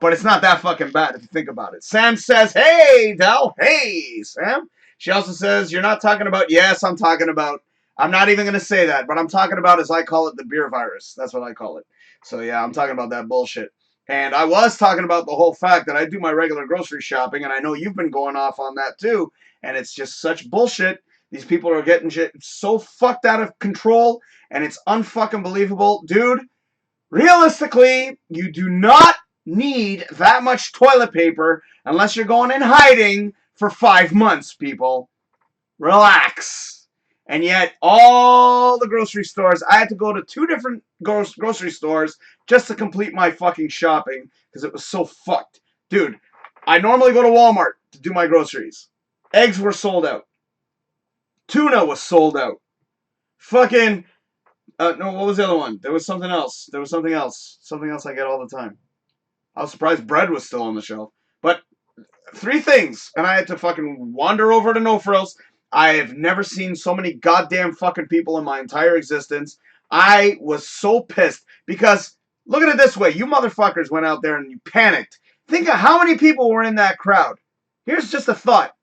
But it's not that fucking bad if you think about it. Sam says, hey, Del. Hey, Sam. She also says, you're not talking about, yes, I'm talking about, I'm not even going to say that, but I'm talking about, as I call it, the beer virus. That's what I call it. So, yeah, I'm talking about that bullshit. And I was talking about the whole fact that I do my regular grocery shopping, and I know you've been going off on that too, and it's just such bullshit. These people are getting shit so fucked out of control, and it's unfucking believable. Dude, realistically, you do not need that much toilet paper unless you're going in hiding for 5 months, people. Relax. And yet, all the grocery stores, I had to go to 2 different grocery stores just to complete my fucking shopping because it was so fucked. Dude, I normally go to Walmart to do my groceries. Eggs were sold out. Tuna was sold out. Fucking, no, what was the other one? There was something else. Something else I get all the time. I was surprised bread was still on the shelf. But 3 things, and I had to fucking wander over to No Frills. I have never seen so many goddamn fucking people in my entire existence. I was so pissed because, look at it this way, you motherfuckers went out there and you panicked. Think of how many people were in that crowd. Here's just a thought.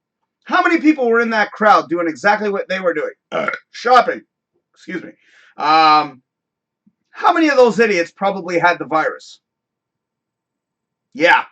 How many people were in that crowd doing exactly what they were doing? Shopping. Excuse me. How many of those idiots probably had the virus? Yeah.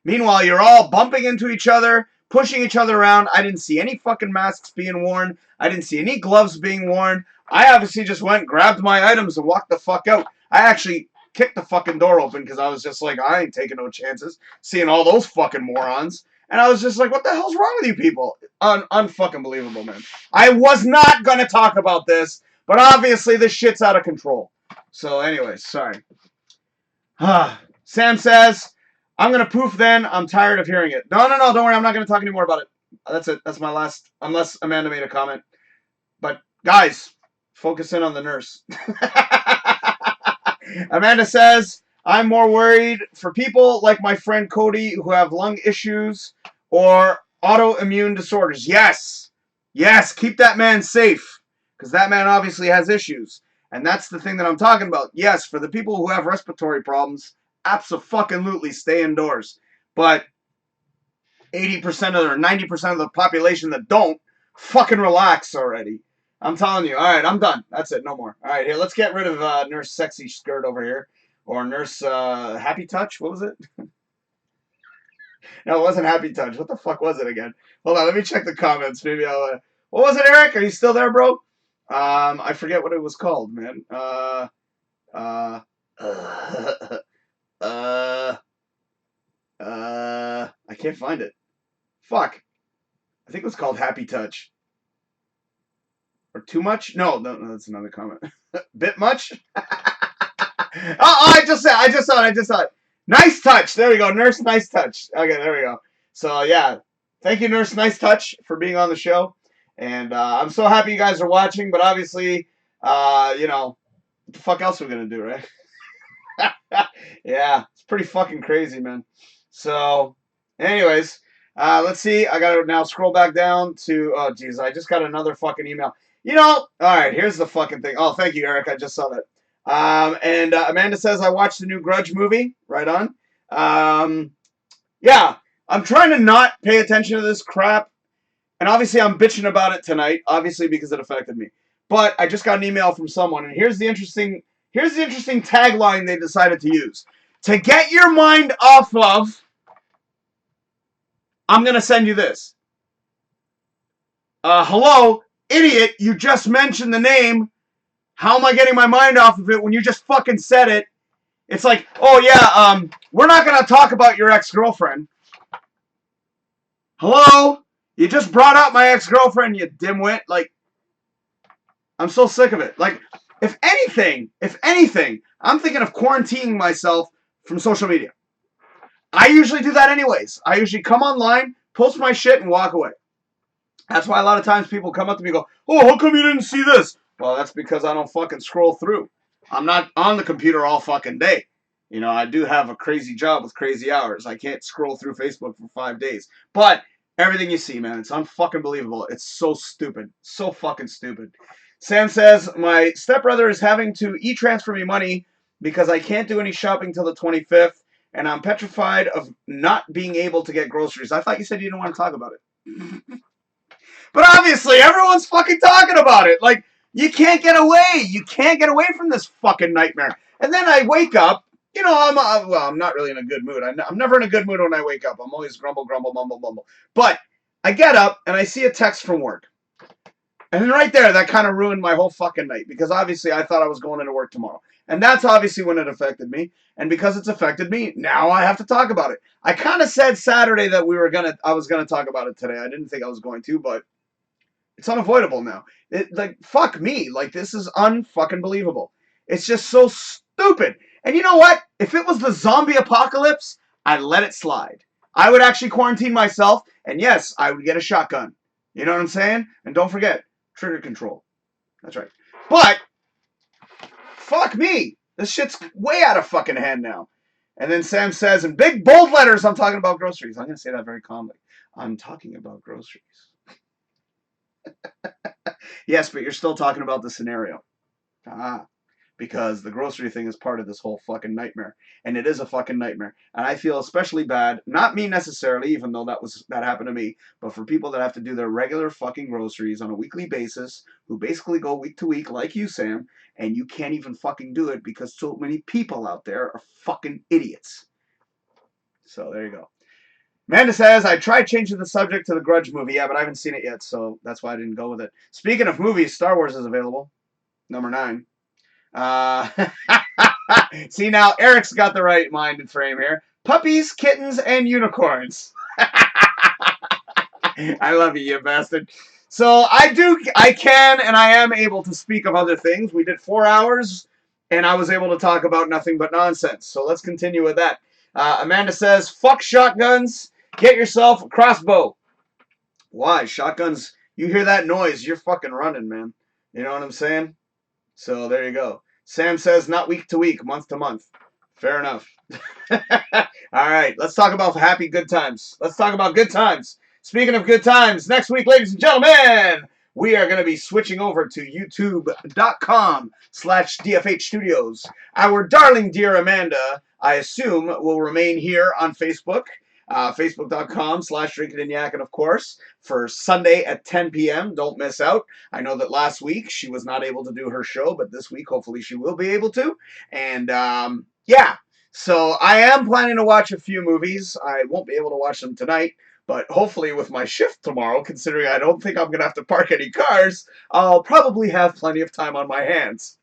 Meanwhile, you're all bumping into each other, pushing each other around. I didn't see any fucking masks being worn. I didn't see any gloves being worn. I obviously just went, grabbed my items, and walked the fuck out. I actually kicked the fucking door open because I was just like, I ain't taking no chances seeing all those fucking morons. And I was just like, what the hell's wrong with you people? Unfucking believable, man. I was not going to talk about this, but obviously this shit's out of control. So anyways, sorry. Sam says, I'm going to poof then. I'm tired of hearing it. No, don't worry. I'm not going to talk anymore about it. That's it. That's my last, unless Amanda made a comment. But guys, focus in on the nurse. Amanda says, I'm more worried for people like my friend Cody who have lung issues or autoimmune disorders. Yes, keep that man safe because that man obviously has issues. And that's the thing that I'm talking about. Yes, for the people who have respiratory problems, abso-fucking-lutely stay indoors. But 80% or 90% of the population that don't, fucking relax already. I'm telling you. All right, I'm done. That's it. No more. All right, here, let's get rid of Nurse Sexy Skirt over here. Or Nurse Happy Touch. What was it? No, it wasn't Happy Touch. What the fuck was it again? Hold on, let me check the comments. Maybe I'll... what was it, Eric? Are you still there, bro? I forget what it was called, man. I can't find it. Fuck. I think it was called Happy Touch. Or Too Much? No, that's another comment. Bit much? I just saw it. Nice Touch. There we go. Nurse Nice Touch. Okay, there we go. So, yeah. Thank you, Nurse Nice Touch, for being on the show. And I'm so happy you guys are watching, but obviously, what the fuck else are we going to do, right? Yeah, it's pretty fucking crazy, man. So, anyways, let's see. I got to now scroll back down to, oh, geez, I just got another fucking email. All right, here's the fucking thing. Oh, thank you, Eric. I just saw that. And Amanda says, I watched the new Grudge movie. Right on. Yeah, I'm trying to not pay attention to this crap. And obviously I'm bitching about it tonight, obviously because it affected me. But I just got an email from someone, and here's the interesting tagline they decided to use. To get your mind off of, I'm going to send you this. Hello, idiot, you just mentioned the name. How am I getting my mind off of it when you just fucking said it? It's like, oh yeah, we're not going to talk about your ex-girlfriend. Hello? You just brought up my ex-girlfriend, you dimwit. Like, I'm so sick of it. Like, if anything, I'm thinking of quarantining myself from social media. I usually do that anyways. I usually come online, post my shit, and walk away. That's why a lot of times people come up to me and go, oh, how come you didn't see this? Well, that's because I don't fucking scroll through. I'm not on the computer all fucking day. I do have a crazy job with crazy hours. I can't scroll through Facebook for 5 days. But everything you see, man, it's unfucking believable. It's so stupid. So fucking stupid. Sam says, my stepbrother is having to e-transfer me money because I can't do any shopping till the 25th, and I'm petrified of not being able to get groceries. I thought you said you didn't want to talk about it. But obviously, everyone's fucking talking about it. Like, you can't get away. You can't get away from this fucking nightmare. And then I wake up. I'm not really in a good mood. I'm never in a good mood when I wake up. I'm always grumble, mumble, mumble. But I get up, and I see a text from work. And then right there, that kind of ruined my whole fucking night. Because obviously, I thought I was going into work tomorrow. And that's obviously when it affected me. And because it's affected me, now I have to talk about it. I kind of said Saturday that I was gonna talk about it today. I didn't think I was going to, but it's unavoidable now. Fuck me. Like, this is unfucking believable. It's just so stupid. And you know what? If it was the zombie apocalypse, I'd let it slide. I would actually quarantine myself, and yes, I would get a shotgun. You know what I'm saying? And don't forget, trigger control. That's right. But, fuck me. This shit's way out of fucking hand now. And then Sam says, in big bold letters, I'm talking about groceries. I'm going to say that very calmly. I'm talking about groceries. Yes, but you're still talking about the scenario. Because the grocery thing is part of this whole fucking nightmare. And it is a fucking nightmare. And I feel especially bad, not me necessarily, even though that happened to me, but for people that have to do their regular fucking groceries on a weekly basis, who basically go week to week, like you, Sam, and you can't even fucking do it because so many people out there are fucking idiots. So there you go. Amanda says, I tried changing the subject to the Grudge movie. Yeah, but I haven't seen it yet, so that's why I didn't go with it. Speaking of movies, Star Wars is available. Number 9. See, now Eric's got the right mind and frame here. Puppies, kittens, and unicorns. I love you bastard. So I can, and I am able to speak of other things. We did 4 hours, and I was able to talk about nothing but nonsense. So let's continue with that. Amanda says, fuck shotguns. Get yourself a crossbow. Why? Shotguns, you hear that noise, you're fucking running, man. You know what I'm saying? So there you go. Sam says, not week to week, month to month. Fair enough. All right, let's talk about happy good times. Let's talk about good times. Speaking of good times, next week, ladies and gentlemen, we are going to be switching over to youtube.com/DFH Studios. Our darling dear Amanda, I assume, will remain here on Facebook. Facebook.com/DrinkinNYakkin, of course, for Sunday at 10 p.m. Don't miss out. I know that last week she was not able to do her show, but this week hopefully she will be able to. And yeah, so I am planning to watch a few movies. I won't be able to watch them tonight, but hopefully with my shift tomorrow, considering I don't think I'm going to have to park any cars, I'll probably have plenty of time on my hands.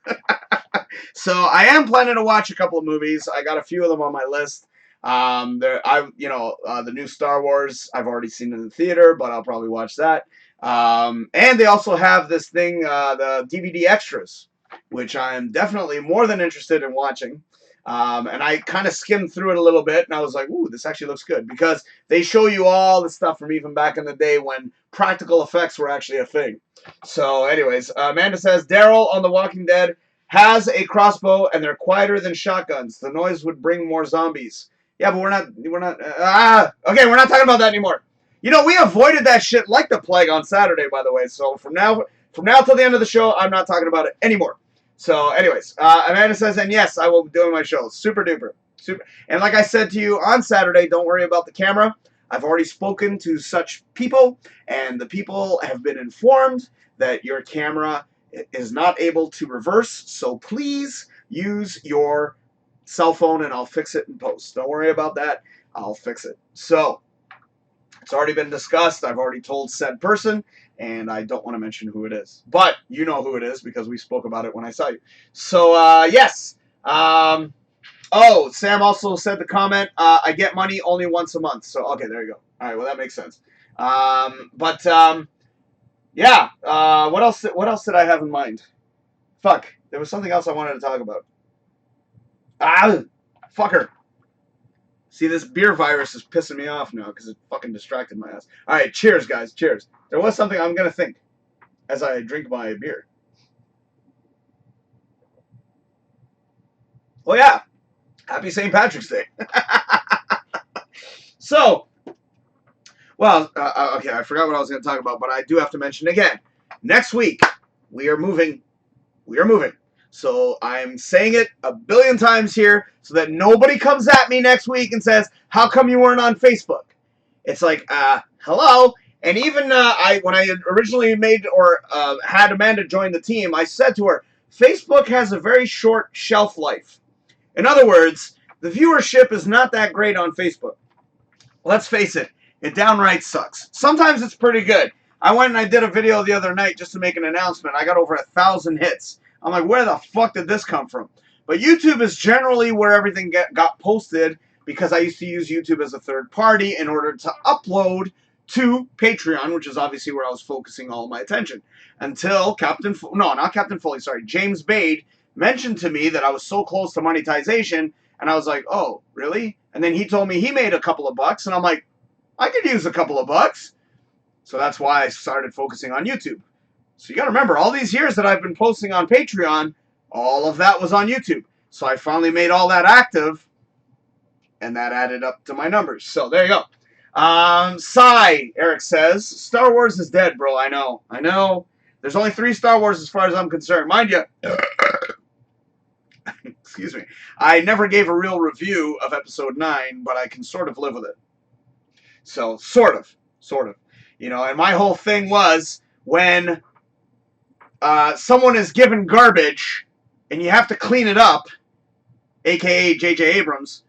So I am planning to watch a couple of movies. I got a few of them on my list. The new Star Wars I've already seen in the theater, but I'll probably watch that. And they also have this thing, the DVD extras, which I'm definitely more than interested in watching. And I kind of skimmed through it a little bit, and I was like, ooh, this actually looks good, because they show you all the stuff from even back in the day when practical effects were actually a thing. So anyways, Amanda says, Daryl on The Walking Dead has a crossbow, and they're quieter than shotguns. The noise would bring more zombies. Yeah, but we're not, okay, we're not talking about that anymore. You know, we avoided that shit like the plague on Saturday, by the way. So from now till the end of the show, I'm not talking about it anymore. So anyways, Amanda says, and yes, I will be doing my show. Super duper. Super. And like I said to you on Saturday, don't worry about the camera. I've already spoken to such people, and the people have been informed that your camera is not able to reverse. So please use your cell phone, and I'll fix it in post. Don't worry about that. I'll fix it. So it's already been discussed. I've already told said person, and I don't want to mention who it is. But you know who it is because we spoke about it when I saw you. So, yes. Oh, Sam also said the comment, I get money only once a month. So, okay, there you go. All right, well, that makes sense. Yeah. What else did I have in mind? Fuck. There was something else I wanted to talk about. Fucker. See, this beer virus is pissing me off now because it fucking distracted my ass. All right, cheers, guys. Cheers. There was something I'm going to think as I drink my beer. Oh, yeah. Happy St. Patrick's Day. So, well, okay, I forgot what I was going to talk about, but I do have to mention again. Next week, we are moving. So I'm saying it a billion times here so that nobody comes at me next week and says, how come you weren't on Facebook? It's like, hello. And even when I originally made or had Amanda join the team, I said to her, Facebook has a very short shelf life. In other words, the viewership is not that great on Facebook. Let's face it, it downright sucks. Sometimes it's pretty good. I went and I did a video the other night just to make an announcement. I got over 1,000 hits. I'm like, where the fuck did this come from? But YouTube is generally where everything got posted because I used to use YouTube as a third party in order to upload to Patreon, which is obviously where I was focusing all my attention. Until James Bade mentioned to me that I was so close to monetization, and I was like, oh, really? And then he told me he made a couple of bucks, and I'm like, I could use a couple of bucks. So that's why I started focusing on YouTube. So you got to remember, all these years that I've been posting on Patreon, all of that was on YouTube. So I finally made all that active, and that added up to my numbers. So there you go. Eric says, Star Wars is dead, bro. I know. There's only 3 Star Wars as far as I'm concerned. Mind you, excuse me, I never gave a real review of Episode 9, but I can sort of live with it. So, sort of. You know, and my whole thing was when someone is given garbage and you have to clean it up, a.k.a. J.J. Abrams,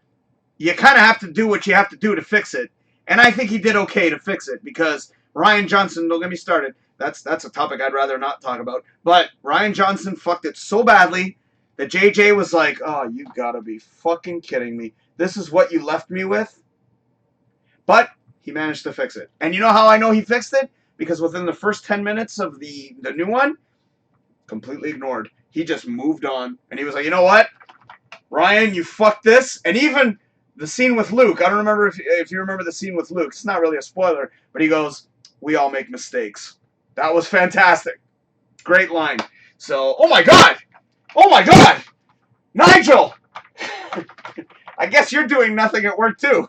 you kind of have to do what you have to do to fix it. And I think he did okay to fix it because Rian Johnson, don't get me started, that's a topic I'd rather not talk about, but Rian Johnson fucked it so badly that J.J. was like, oh, you gotta be fucking kidding me. This is what you left me with? But he managed to fix it. And you know how I know he fixed it? Because within the first 10 minutes of the new one, completely ignored. He just moved on. And he was like, you know what? Ryan, you fucked this. And even the scene with Luke, I don't remember if you remember the scene with Luke. It's not really a spoiler. But he goes, we all make mistakes. That was fantastic. Great line. So, oh my God! Nigel! I guess you're doing nothing at work too.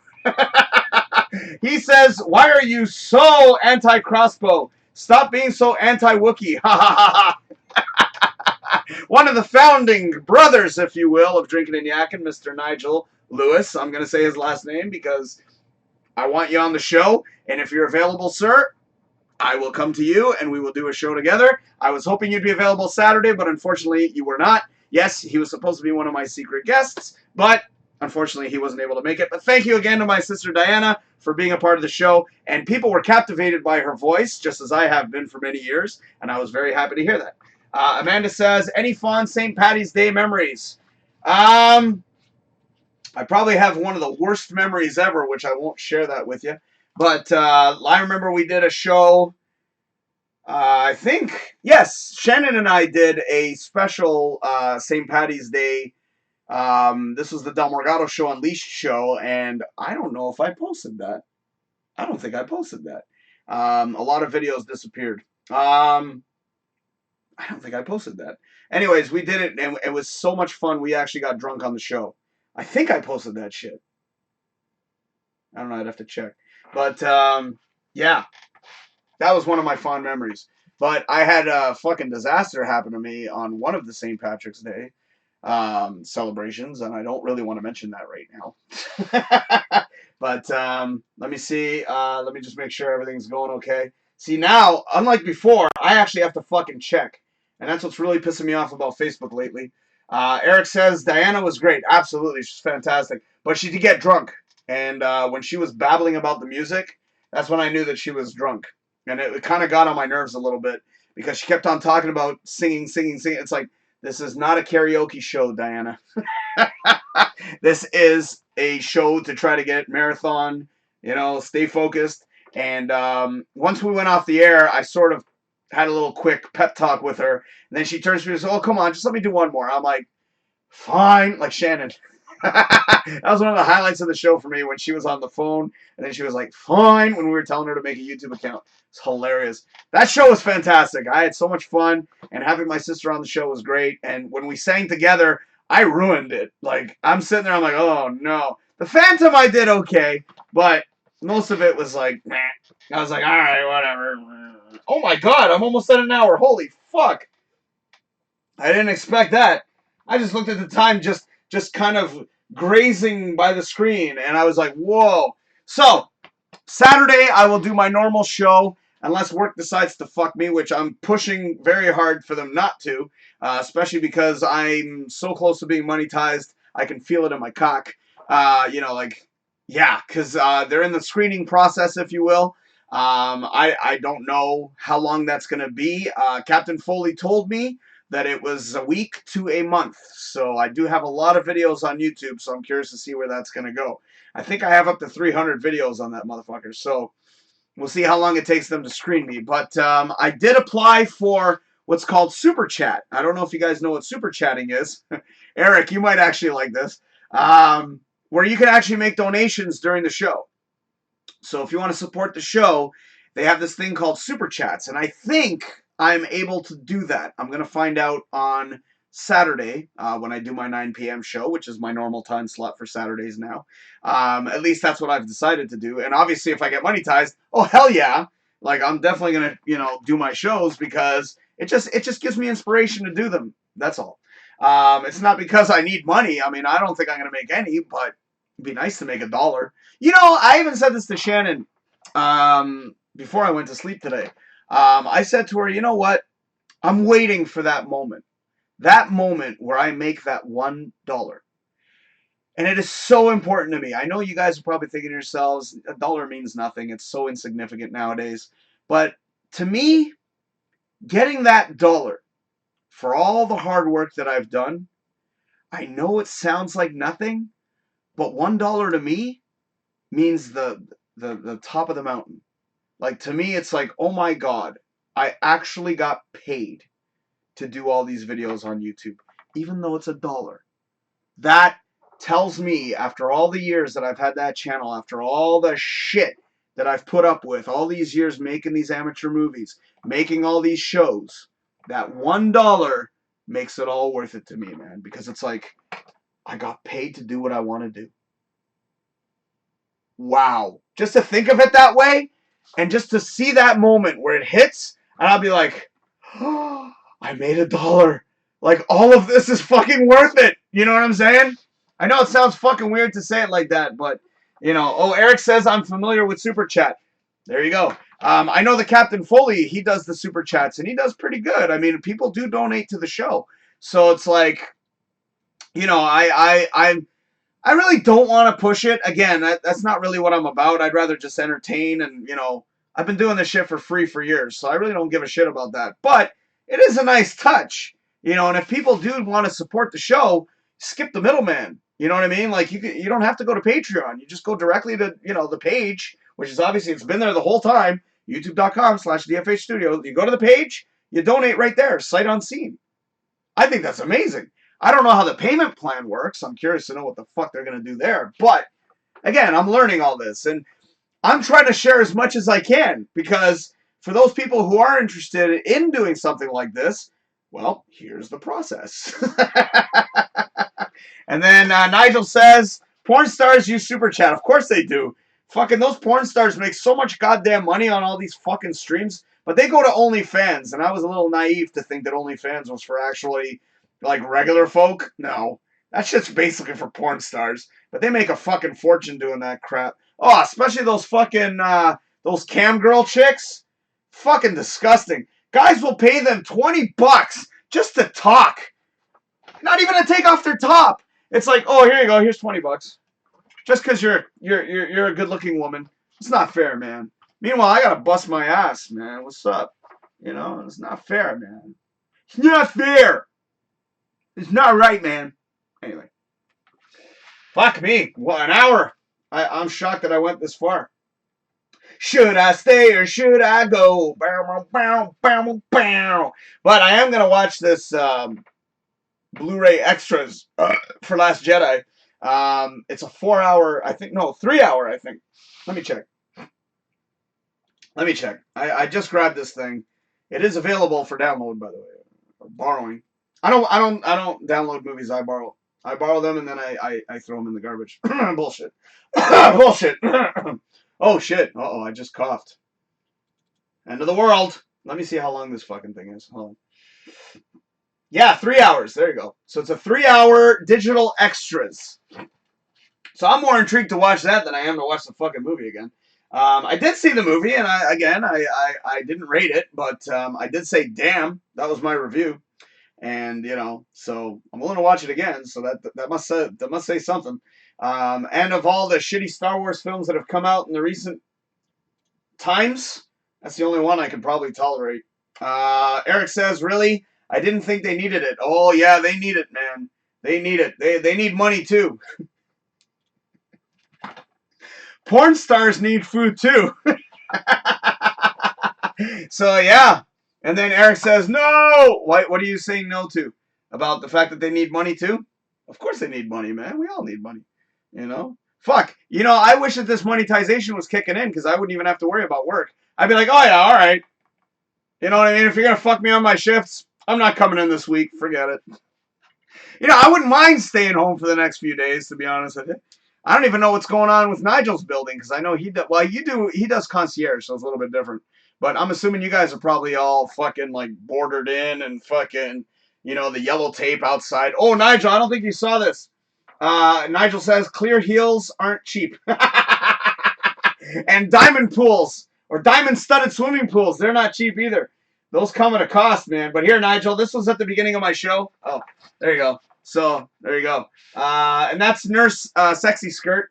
He says, why are you so anti-crossbow? Stop being so anti-Wookiee. Ha ha ha ha. One of the founding brothers, if you will, of Drinkin Yakkin, Mr. Nigel Lewis. I'm going to say his last name because I want you on the show. And if you're available, sir, I will come to you and we will do a show together. I was hoping you'd be available Saturday, but unfortunately you were not. Yes, he was supposed to be one of my secret guests, but unfortunately he wasn't able to make it. But thank you again to my sister Diana for being a part of the show. And people were captivated by her voice, just as I have been for many years. And I was very happy to hear that. Amanda says, any fond St. Patty's Day memories? I probably have one of the worst memories ever, which I won't share that with you. But I remember we did a show, I think, yes, Shannon and I did a special St. Patty's Day. This was the Del Morgado Show Unleashed show, and I don't know if I posted that. I don't think I posted that. A lot of videos disappeared. I don't think I posted that. Anyways, we did it, and it was so much fun. We actually got drunk on the show. I think I posted that shit. I don't know. I'd have to check. But, yeah, that was one of my fond memories. But I had a fucking disaster happen to me on one of the St. Patrick's Day celebrations, and I don't really want to mention that right now. But let me see. Let me just make sure everything's going okay. See, now, unlike before, I actually have to fucking check. And that's what's really pissing me off about Facebook lately. Eric says, Diana was great. Absolutely. She's fantastic. But she did get drunk. And when she was babbling about the music, that's when I knew that she was drunk. And it kind of got on my nerves a little bit because she kept on talking about singing. It's like, this is not a karaoke show, Diana. This is a show to try to get marathon, stay focused. And once we went off the air, I sort of had a little quick pep talk with her. And then she turns to me and says, oh, come on, just let me do one more. I'm like, fine, like Shannon. That was one of the highlights of the show for me when she was on the phone. And then she was like, fine, when we were telling her to make a YouTube account. It's hilarious. That show was fantastic. I had so much fun. And having my sister on the show was great. And when we sang together, I ruined it. Like, I'm sitting there, I'm like, oh, no. The Phantom I did okay. But most of it was like, nah. I was like, all right, whatever. Oh, my God. I'm almost at an hour. Holy fuck. I didn't expect that. I just looked at the time just kind of grazing by the screen, and I was like, whoa. So, Saturday, I will do my normal show, unless work decides to fuck me, which I'm pushing very hard for them not to, especially because I'm so close to being monetized, I can feel it in my cock. Because they're in the screening process, if you will. I don't know how long that's going to be. Captain Foley told me that it was a week to a month. So I do have a lot of videos on YouTube, so I'm curious to see where that's going to go. I think I have up to 300 videos on that motherfucker, so we'll see how long it takes them to screen me. But I did apply for what's called Super Chat. I don't know if you guys know what Super Chatting is. Eric, you might actually like this. Where you can actually make donations during the show. So if you want to support the show, they have this thing called Super Chats, and I think I'm able to do that. I'm going to find out on Saturday when I do my 9 p.m. show, which is my normal time slot for Saturdays now. At least that's what I've decided to do. And obviously, if I get monetized, oh, hell yeah. Like, I'm definitely going to, do my shows because it just gives me inspiration to do them. That's all. It's not because I need money. I mean, I don't think I'm going to make any, but it'd be nice to make $1. I even said this to Shannon before I went to sleep today. I said to her, you know what? I'm waiting for that moment. That moment where I make that $1. And it is so important to me. I know you guys are probably thinking to yourselves, $1 means nothing. It's so insignificant nowadays. But to me, getting that $1 for all the hard work that I've done, I know it sounds like nothing, but $1 to me means the top of the mountain. Like, to me, it's like, oh my God, I actually got paid to do all these videos on YouTube, even though it's $1. That tells me, after all the years that I've had that channel, after all the shit that I've put up with, all these years making these amateur movies, making all these shows, that $1 makes it all worth it to me, man, because it's like, I got paid to do what I want to do. Wow. Just to think of it that way, and just to see that moment where it hits, and I'll be like, oh, I made $1. Like, all of this is fucking worth it. You know what I'm saying? I know it sounds fucking weird to say it like that, but, you know. Oh, Eric says I'm familiar with Super Chat. There you go. I know the Captain Foley, he does the Super Chats, and he does pretty good. I mean, people do donate to the show. So it's like, you know, I really don't want to push it. Again, that's not really what I'm about. I'd rather just entertain, and, you know, I've been doing this shit for free for years, so I really don't give a shit about that. But it is a nice touch, you know, and if people do want to support the show, skip the middleman. You know what I mean? Like, you don't have to go to Patreon. You just go directly to, you know, the page, which is obviously, it's been there the whole time, youtube.com/DFH Studios. You go to the page, you donate right there, sight unseen. I think that's amazing. I don't know how the payment plan works. I'm curious to know what the fuck they're going to do there. But, again, I'm learning all this, and I'm trying to share as much as I can, because for those people who are interested in doing something like this, well, here's the process. And then Nigel says, porn stars use Super Chat. Of course they do. Fucking those porn stars make so much goddamn money on all these fucking streams, but they go to OnlyFans, and I was a little naive to think that OnlyFans was for actually, like, regular folk. No. That shit's basically for porn stars, but they make a fucking fortune doing that crap. Oh, especially those fucking, those cam girl chicks. Fucking disgusting. Guys will pay them $20 just to talk. Not even to take off their top. It's like, oh, here you go. Here's $20. Just because you're a good-looking woman. It's not fair, man. Meanwhile, I gotta bust my ass, man. What's up? You know, it's not fair, man. It's not fair. It's not right, man. Anyway. Fuck me. What, an hour? I'm shocked that I went this far. Should I stay or should I go? Bow, bow, bow, bow. But I am going to watch this Blu-ray extras for Last Jedi. It's a 4-hour, I think. No, 3-hour, I think. Let me check. I just grabbed this thing. It is available for download, by the way, or borrowing. I don't download movies. I borrow them, and then I throw them in the garbage. Bullshit. Bullshit. Oh, shit. Uh-oh, I just coughed. End of the world. Let me see how long this fucking thing is. Hold on. Yeah, 3 hours. There you go. So it's a 3-hour digital extras. So I'm more intrigued to watch that than I am to watch the fucking movie again. I did see the movie, and I didn't rate it, but I did say, damn, that was my review. And, you know, so I'm willing to watch it again, so that must say something. And of all the shitty Star Wars films that have come out in the recent times, that's the only one I can probably tolerate. Eric says, really? I didn't think they needed it. Oh, yeah, they need it, man. They need it. They need money, too. Porn stars need food, too. So, yeah. And then Eric says, no! What are you saying no to? About the fact that they need money, too? Of course they need money, man. We all need money. You know? Fuck. You know, I wish that this monetization was kicking in, because I wouldn't even have to worry about work. I'd be like, oh, yeah, all right. You know what I mean? If you're going to fuck me on my shifts, I'm not coming in this week. Forget it. You know, I wouldn't mind staying home for the next few days, to be honest with you. I don't even know what's going on with Nigel's building, because I know he does concierge, so it's a little bit different. But I'm assuming you guys are probably all fucking, like, bordered in and fucking, you know, the yellow tape outside. Oh, Nigel, I don't think you saw this. Nigel says, clear heels aren't cheap. And diamond pools, or diamond-studded swimming pools, they're not cheap either. Those come at a cost, man. But here, Nigel, this was at the beginning of my show. Oh, there you go. So, there you go. And that's Nurse Sexy Skirt.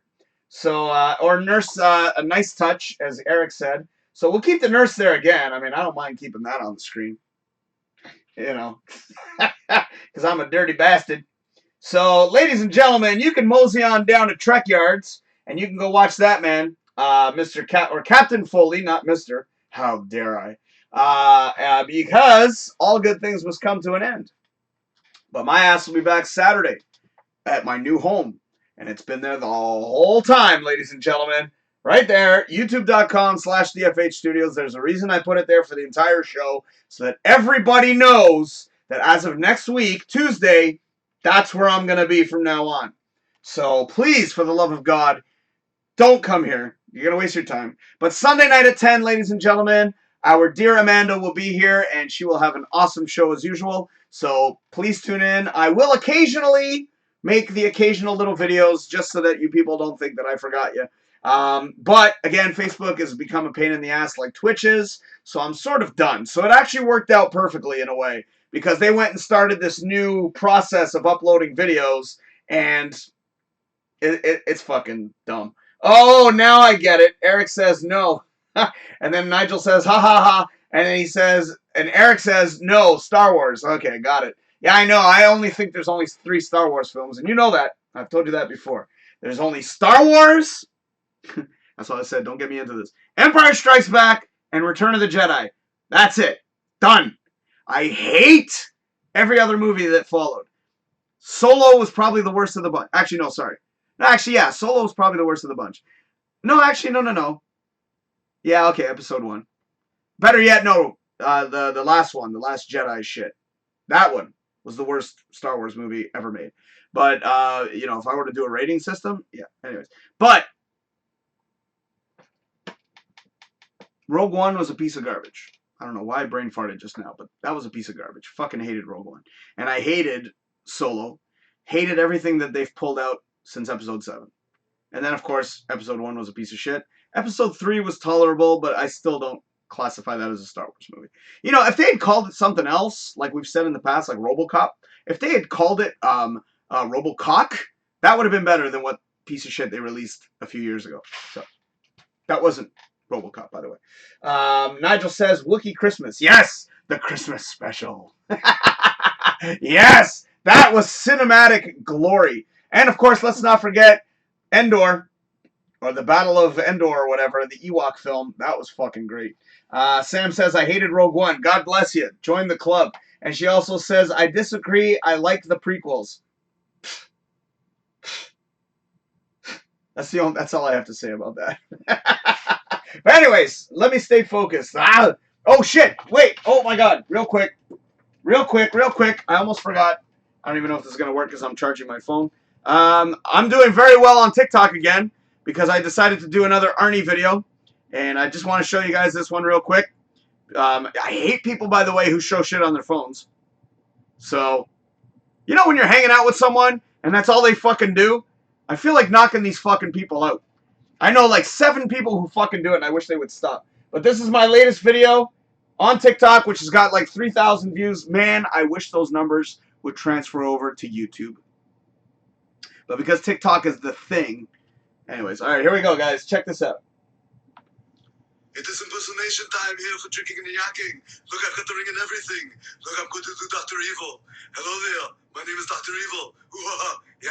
So, or Nurse A Nice Touch, as Eric said. So, we'll keep the nurse there again. I mean, I don't mind keeping that on the screen. You know. Because I'm a dirty bastard. So, ladies and gentlemen, you can mosey on down to Trek Yards. And you can go watch that, man. Captain Foley, not Mr. How dare I. Because all good things must come to an end. But my ass will be back Saturday at my new home. And it's been there the whole time, ladies and gentlemen. Right there, youtube.com/DFH Studios. There's a reason I put it there for the entire show, so that everybody knows that as of next week, Tuesday, that's where I'm going to be from now on. So please, for the love of God, don't come here. You're going to waste your time. But Sunday night at 10, ladies and gentlemen, our dear Amanda will be here, and she will have an awesome show as usual. So please tune in. I will occasionally make the occasional little videos just so that you people don't think that I forgot you. But again, Facebook has become a pain in the ass like Twitch is, so I'm sort of done. So it actually worked out perfectly in a way, because they went and started this new process of uploading videos, and it's fucking dumb. Oh, now I get it. Eric says no. And then Nigel says, ha ha ha. And then he says, and Eric says, no, Star Wars. Okay, got it. Yeah, I know. I only think there's only 3 Star Wars films. And you know that. I've told you that before. There's only Star Wars. That's what I said. Don't get me into this. Empire Strikes Back and Return of the Jedi. That's it. Done. I hate every other movie that followed. Solo was probably the worst of the bunch. Actually, no, sorry. No, actually, yeah, Solo was probably the worst of the bunch. No, actually, no. Yeah, okay, episode 1. Better yet, no, the last one, the Last Jedi shit. That one was the worst Star Wars movie ever made. But, you know, if I were to do a rating system, yeah, anyways. But Rogue One was a piece of garbage. I don't know why I brain farted just now, but that was a piece of garbage. Fucking hated Rogue One. And I hated Solo. Hated everything that they've pulled out since episode 7. And then, of course, episode 1 was a piece of shit. Episode 3 was tolerable, but I still don't classify that as a Star Wars movie. You know, if they had called it something else, like we've said in the past, like RoboCop, if they had called it RoboCock, that would have been better than what piece of shit they released a few years ago. So, that wasn't RoboCop, by the way. Nigel says, Wookiee Christmas. Yes! The Christmas special. Yes! That was cinematic glory. And, of course, let's not forget Endor, or the Battle of Endor, or whatever, the Ewok film. That was fucking great. Sam says, I hated Rogue One. God bless you. Join the club. And she also says, I disagree. I like the prequels. That's all I have to say about that. But anyways, let me stay focused. Oh, shit. Wait. Oh, my God. Real quick. I almost forgot. I don't even know if this is going to work because I'm charging my phone. I'm doing very well on TikTok again because I decided to do another Arnie video. And I just want to show you guys this one real quick. I hate people, by the way, who show shit on their phones. So, you know when you're hanging out with someone and that's all they fucking do? I feel like knocking these fucking people out. I know like 7 people who fucking do it and I wish they would stop. But this is my latest video on TikTok, which has got like 3,000 views. Man, I wish those numbers would transfer over to YouTube. But because TikTok is the thing. Anyways, all right, here we go, guys. Check this out. It is impersonation time here for Drinking and Yakking. Look, I've got the ring and everything. Look, I'm going to do Dr. Evil. Hello there. My name is Dr. Evil. Yeah.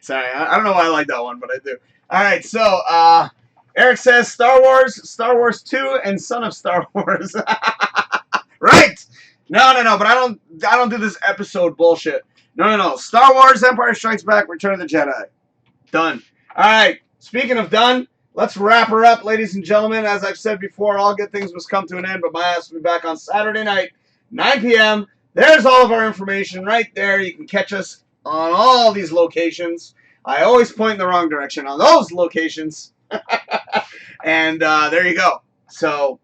Sorry, I don't know why I like that one, but I do. All right, so Eric says Star Wars 2, and Son of Star Wars. Right? No, but I don't do this episode bullshit. No. Star Wars, Empire Strikes Back, Return of the Jedi. Done. All right. Speaking of done, let's wrap her up, ladies and gentlemen. As I've said before, all good things must come to an end, but my ass will be back on Saturday night, 9 p.m. There's all of our information right there. You can catch us on all these locations. I always point in the wrong direction on those locations. And there you go. So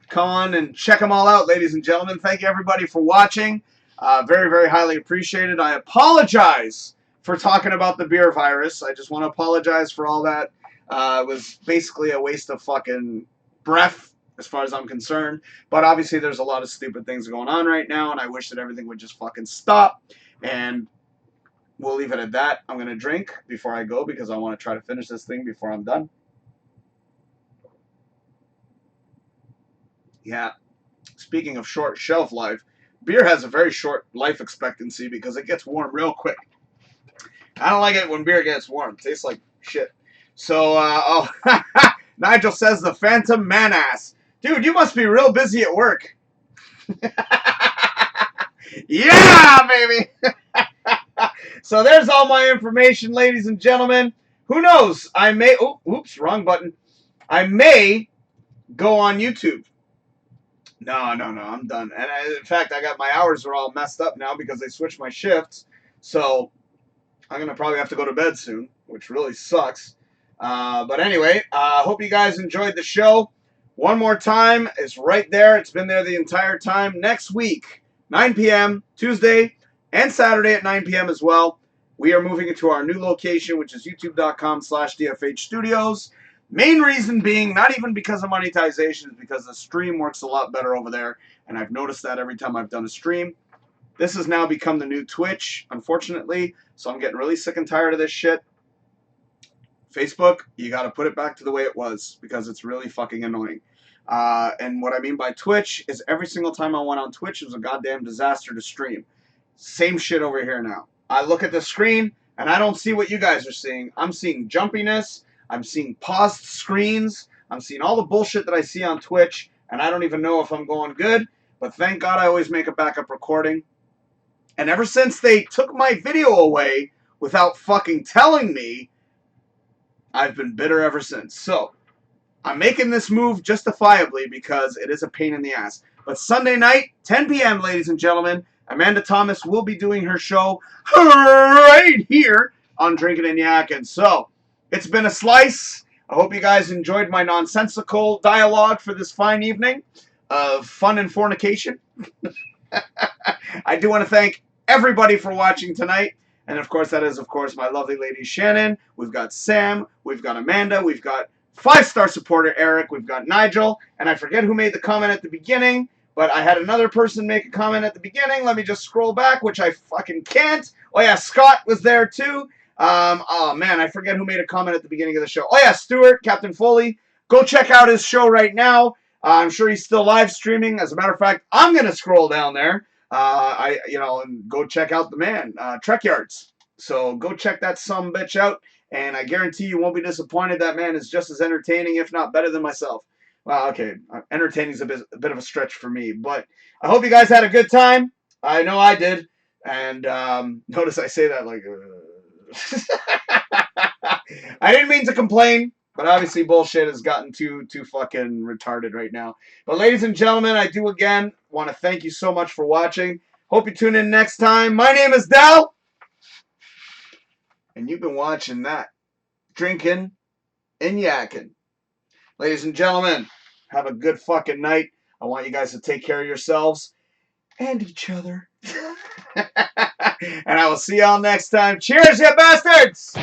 come on and check them all out, ladies and gentlemen. Thank you, everybody, for watching. Very, very highly appreciated. I apologize for talking about the beer virus. I just want to apologize for all that. It was basically a waste of fucking breath as far as I'm concerned. But obviously there's a lot of stupid things going on right now, and I wish that everything would just fucking stop. And we'll leave it at that. I'm going to drink before I go because I want to try to finish this thing before I'm done. Yeah. Speaking of short shelf life, beer has a very short life expectancy because it gets warm real quick. I don't like it when beer gets warm. It tastes like shit. So, Nigel says the Phantom Man-ass. Dude, you must be real busy at work. Yeah, baby! So there's all my information, ladies and gentlemen. Who knows? I may... Oh, oops, wrong button. I may go on YouTube. No, I'm done. And in fact, I got my hours are all messed up now because they switched my shifts. So I'm going to probably have to go to bed soon. which really sucks. But anyway, hope you guys enjoyed the show. One more time, it's right there. It's been there the entire time. Next week, 9 p.m., Tuesday and Saturday at 9 p.m. as well. We are moving into our new location, which is youtube.com/DFH Studios. Main reason being, not even because of monetization, is because the stream works a lot better over there. And I've noticed that every time I've done a stream. This has now become the new Twitch, unfortunately. So I'm getting really sick and tired of this shit. Facebook, you got to put it back to the way it was because it's really fucking annoying. And what I mean by Twitch is every single time I went on Twitch, it was a goddamn disaster to stream. Same shit over here now. I look at the screen, and I don't see what you guys are seeing. I'm seeing jumpiness. I'm seeing paused screens. I'm seeing all the bullshit that I see on Twitch, and I don't even know if I'm going good. But thank God I always make a backup recording. And ever since they took my video away without fucking telling me, I've been bitter ever since. So, I'm making this move justifiably because it is a pain in the ass. But Sunday night, 10 p.m., ladies and gentlemen, Amanda Thomas will be doing her show right here on Drinkin Yakkin. So, it's been a slice. I hope you guys enjoyed my nonsensical dialogue for this fine evening of fun and fornication. I do want to thank everybody for watching tonight. And, of course, that is, of course, my lovely lady Shannon. We've got Sam. We've got Amanda. We've got 5-star supporter Eric. We've got Nigel. And I forget who made the comment at the beginning. But I had another person make a comment at the beginning. Let me just scroll back, which I fucking can't. Oh, yeah, Scott was there, too. Oh, man, I forget who made a comment at the beginning of the show. Oh, yeah, Stuart, Captain Foley. Go check out his show right now. I'm sure he's still live streaming. As a matter of fact, I'm going to scroll down there. And go check out the man, Trek Yards. So go check that sumbitch out. And I guarantee you won't be disappointed. That man is just as entertaining, if not better than myself. Well, okay, entertaining is a bit of a stretch for me, but I hope you guys had a good time. I know I did, and notice I say that like I didn't mean to complain, but obviously bullshit has gotten too fucking retarded right now. But ladies and gentlemen, I do again want to thank you so much for watching. Hope you tune in next time. My name is Dal, and you've been watching that Drinkin and Yakkin. Ladies and gentlemen, have a good fucking night. I want you guys to take care of yourselves and each other. And I will see y'all next time. Cheers, you bastards!